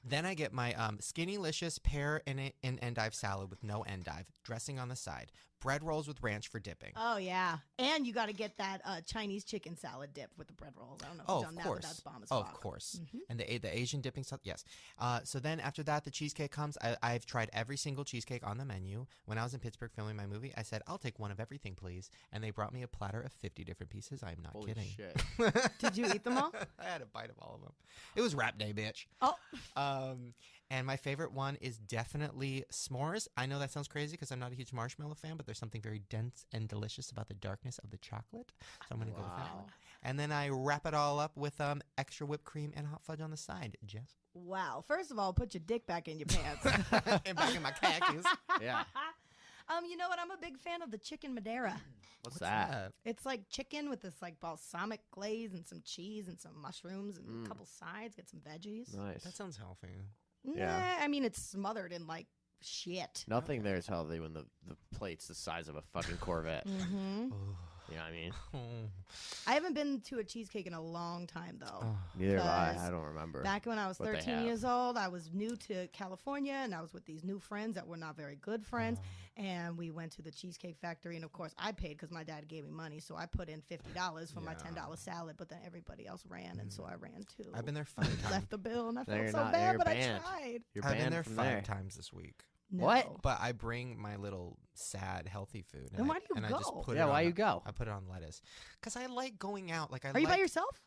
Then I get my Skinnylicious pear and endive salad with no endive, dressing on the side, bread rolls with ranch for dipping. Oh, yeah. And you got to get that Chinese chicken salad dip with the bread rolls. I don't know if you've done that, but that's bomb as fuck. Of course. Mm-hmm. And the Asian dipping sauce, yes. So then after that, the cheesecake comes. I've tried every single cheesecake on the menu. When I was in Pittsburgh filming my movie, I said, I'll take one of everything, please. And they brought me a platter of 50 different pieces. I'm not Holy kidding. Shit. Did you eat them all? I had a bite of all of them. It was rap day, bitch. Oh. And my favorite one is definitely s'mores. I know that sounds crazy because I'm not a huge marshmallow fan, but there's something very dense and delicious about the darkness of the chocolate. So I'm going to go with that one. And then I wrap it all up with extra whipped cream and hot fudge on the side. Jess? Wow. First of all, put your dick back in your pants. And back in my khakis. Yeah. You know what? I'm a big fan of the chicken Madeira. What's that? It's like chicken with this like balsamic glaze and some cheese and some mushrooms and a couple sides. Get some veggies. Nice. That sounds healthy. Yeah. I mean, it's smothered in like shit. Nothing there is healthy when the plate's the size of a fucking Corvette. Mm-hmm. You know what I mean? I haven't been to a cheesecake in a long time, though. Neither have I. I don't remember. Back when I was 13 years old, I was new to California, and I was with these new friends that were not very good friends. And we went to the Cheesecake Factory, and of course, I paid because my dad gave me money, so I put in $50 for my $10 salad. But then everybody else ran, and so I ran too. I've been there 5 times. Left the bill, and I felt so bad, but I tried. I've been there 5 times this week. No. What? But I bring my little sad healthy food. And why do you go? I just put why you go? I put it on lettuce. Because I like going out. Are you by yourself?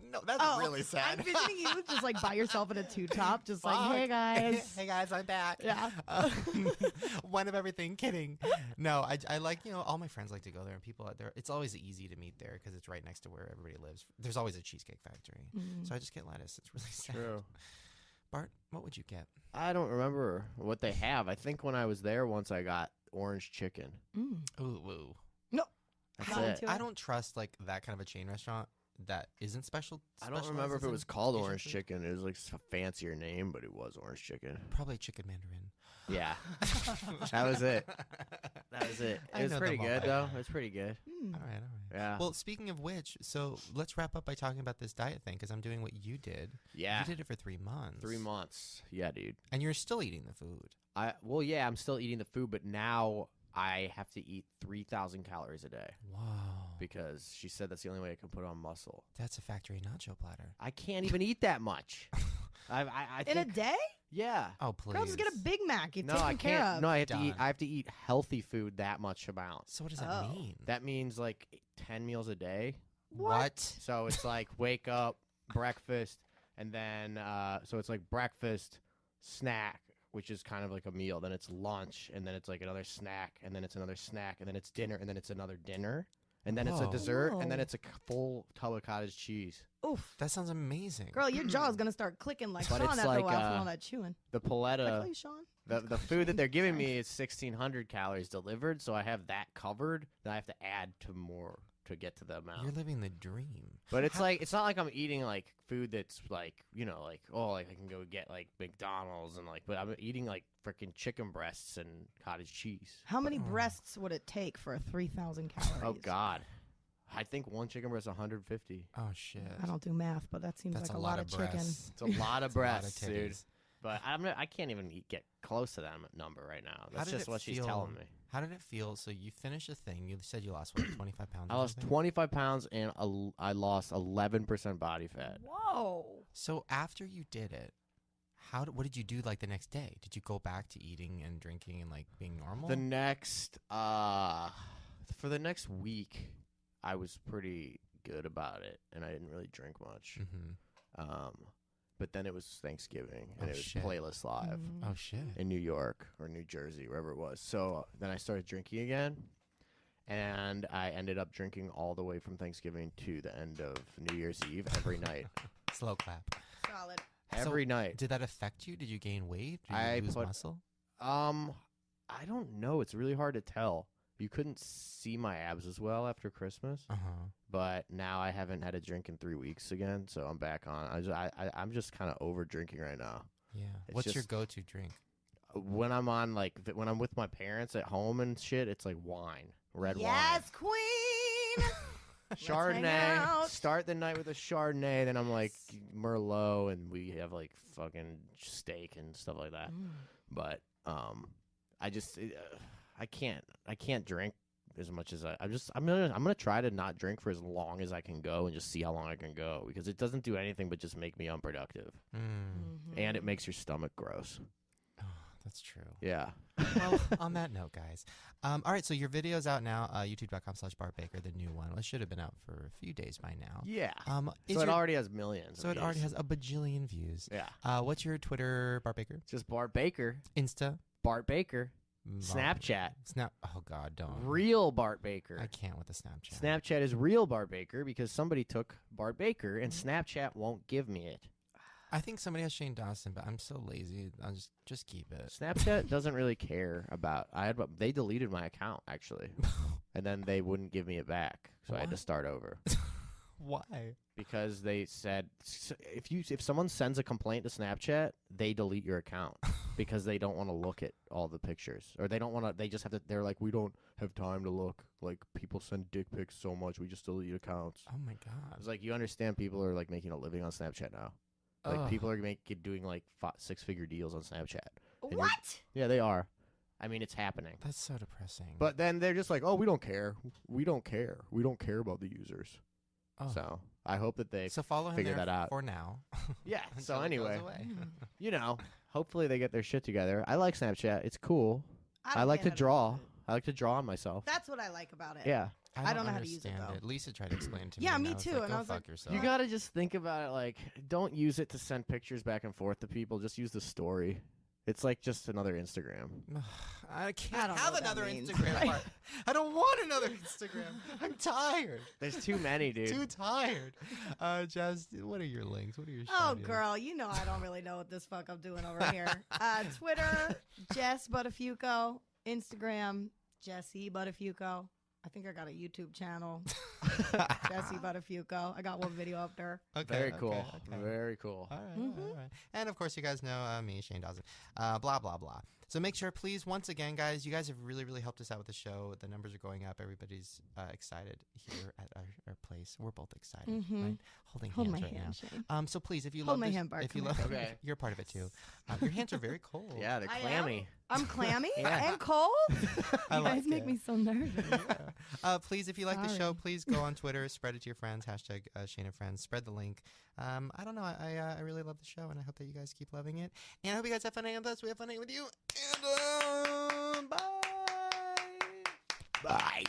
No, that's really sad. I'm envisioning you just like by yourself in a two-top, just like, hey guys. Hey guys, I'm back. Yeah. One of everything. Kidding. No, I like, all my friends like to go there, and people out there. It's always easy to meet there because it's right next to where everybody lives. There's always a Cheesecake Factory. So I just get lettuce. It's really sad. True. Bart, what would you get? I don't remember what they have. I think when I was there once, I got orange chicken. Ooh. No. That's it. I don't trust like that kind of a chain restaurant that isn't special. I don't remember if it was called orange chicken. It was like a fancier name, but it was orange chicken. Probably chicken mandarin. Yeah. That was it. That was it. It was pretty good, though. It was pretty good. All right. Yeah. Well, speaking of which, so let's wrap up by talking about this diet thing because I'm doing what you did. Yeah. You did it for 3 months. 3 months. Yeah, dude. And you're still eating the food. Well, yeah, I'm still eating the food, but now I have to eat 3,000 calories a day. Wow. Because she said that's the only way I can put on muscle. That's a factory nacho platter. I can't even eat that much. I in a day? Yeah. Oh, please. Girl, just get a Big Mac. You're no, I taken care can't. of. No, I have to eat healthy food that much amount. So what does that mean? That means like 10 meals a day. What? So it's like wake up, breakfast, and then so it's like breakfast, snack, which is kind of like a meal. Then it's lunch, and then it's like another snack, and then it's another snack, and then it's dinner, and then it's another dinner, and then it's a dessert, and then it's a full tub of cottage cheese. Oof. That sounds amazing. Girl, your jaw's going to start clicking like Sean after a while from all that chewing. The paletta, Sean? the food that they're giving me is 1,600 calories delivered, so I have that covered. Then I have to add to more to get to the amount. You're living the dream. But it's it's not like I'm eating like food that's like, like I can go get like McDonald's and like, but I'm eating like freaking chicken breasts and cottage cheese. How many breasts would it take for 3,000 calories? Oh God. I think one chicken breast is 150. Oh shit. I don't do math, but that seems like a lot of chicken. It's a lot of breasts, dude. titties. But I can't even get close to that number right now. That's just what she's telling me. How did it feel? So you finished a thing. You said you lost, 25 pounds? I lost 25 pounds, and I lost 11% body fat. Whoa. So after you did it, What did you do like the next day? Did you go back to eating and drinking and like being normal? For the next week, I was pretty good about it, and I didn't really drink much. But then it was Thanksgiving, and it was Playlist Live. Oh shit! In New York or New Jersey, wherever it was. So then I started drinking again, and I ended up drinking all the way from Thanksgiving to the end of New Year's Eve every night. Slow clap. Solid. Every night. Did that affect you? Did you gain weight? Did you lose muscle? I don't know. It's really hard to tell. You couldn't see my abs as well after Christmas, but now I haven't had a drink in 3 weeks again, so I'm back on. I'm just kind of over drinking right now. Yeah. What's your go-to drink? When I'm on when I'm with my parents at home and shit, it's like wine, red wine. Yes, queen. Chardonnay. Start the night with a Chardonnay, then I'm like Merlot, and we have like fucking steak and stuff like that. But I can't drink as much as I'm gonna try to not drink for as long as I can go and just see how long I can go, because it doesn't do anything but just make me unproductive, and it makes your stomach gross. Oh, that's true. Yeah. Well, on that note, guys. All right, so your video's out now. YouTube.com/Bart Baker, the new one. Well, it should have been out for a few days by now. Yeah. So it already has millions. So it already has a bajillion views. Yeah. What's your Twitter, Bart Baker? Just Bart Baker. Insta, Bart Baker. Snapchat. Oh God, don't. Real Bart Baker. I can't with the Snapchat. Snapchat is real Bart Baker because somebody took Bart Baker and Snapchat won't give me it. I think somebody has Shane Dawson, but I'm so lazy. I'll just keep it. Snapchat doesn't really care about. They deleted my account actually, and then they wouldn't give me it back, so I had to start over. Why? Because they said if someone sends a complaint to Snapchat, they delete your account because they don't want to look at all the pictures, or they don't want to. They just have to. They're like, we don't have time to look. Like, people send dick pics so much, we just delete accounts. Oh my God! It's like, you understand people are like making a living on Snapchat now. Like, people are doing like 6-figure deals on Snapchat. What? Yeah, they are. I mean, it's happening. That's so depressing. But then they're just like, oh, we don't care. We don't care. We don't care about the users. Oh. So I hope that they figure that out for now. Yeah. So anyway, hopefully they get their shit together. I like Snapchat. It's cool. I like to draw. I like to draw on myself. That's what I like about it. Yeah. I don't know how to use it, though. Lisa tried to explain it to me. Yeah, me too. And I was like, yourself. You got to just think about it like, don't use it to send pictures back and forth to people. Just use the story. It's like just another Instagram. I can't have another Instagram. Right? I don't want another Instagram. I'm tired. There's too many, dude. Too tired. Jess, what are your links? What are your Oh, girl, I don't really know what this fuck I'm doing over here. Twitter, Jess Buttafuoco. Instagram, Jessie Buttafuoco. I think I got a YouTube channel, Jessie Buttafuoco. I got one video up there. Okay, very cool. Okay. Very cool. All right, all right. And of course, you guys know me, Shane Dawson. Blah, blah, blah. So make sure, please, once again, guys, you guys have really, really helped us out with the show. The numbers are going up. Everybody's excited here at our place. We're both excited, right? Hold my hand now. So please, if you love my hand, Bart. If you love, you're part of it too. Your hands are very cold. Yeah, they're clammy. I'm clammy and cold. You guys make me so nervous. Please, if you like the show, please go on Twitter, spread it to your friends. Hashtag Shane and Friends. Spread the link. I don't know. I really love the show, and I hope that you guys keep loving it. And I hope you guys have fun hanging with us. We have fun hanging with you. And bye. Bye.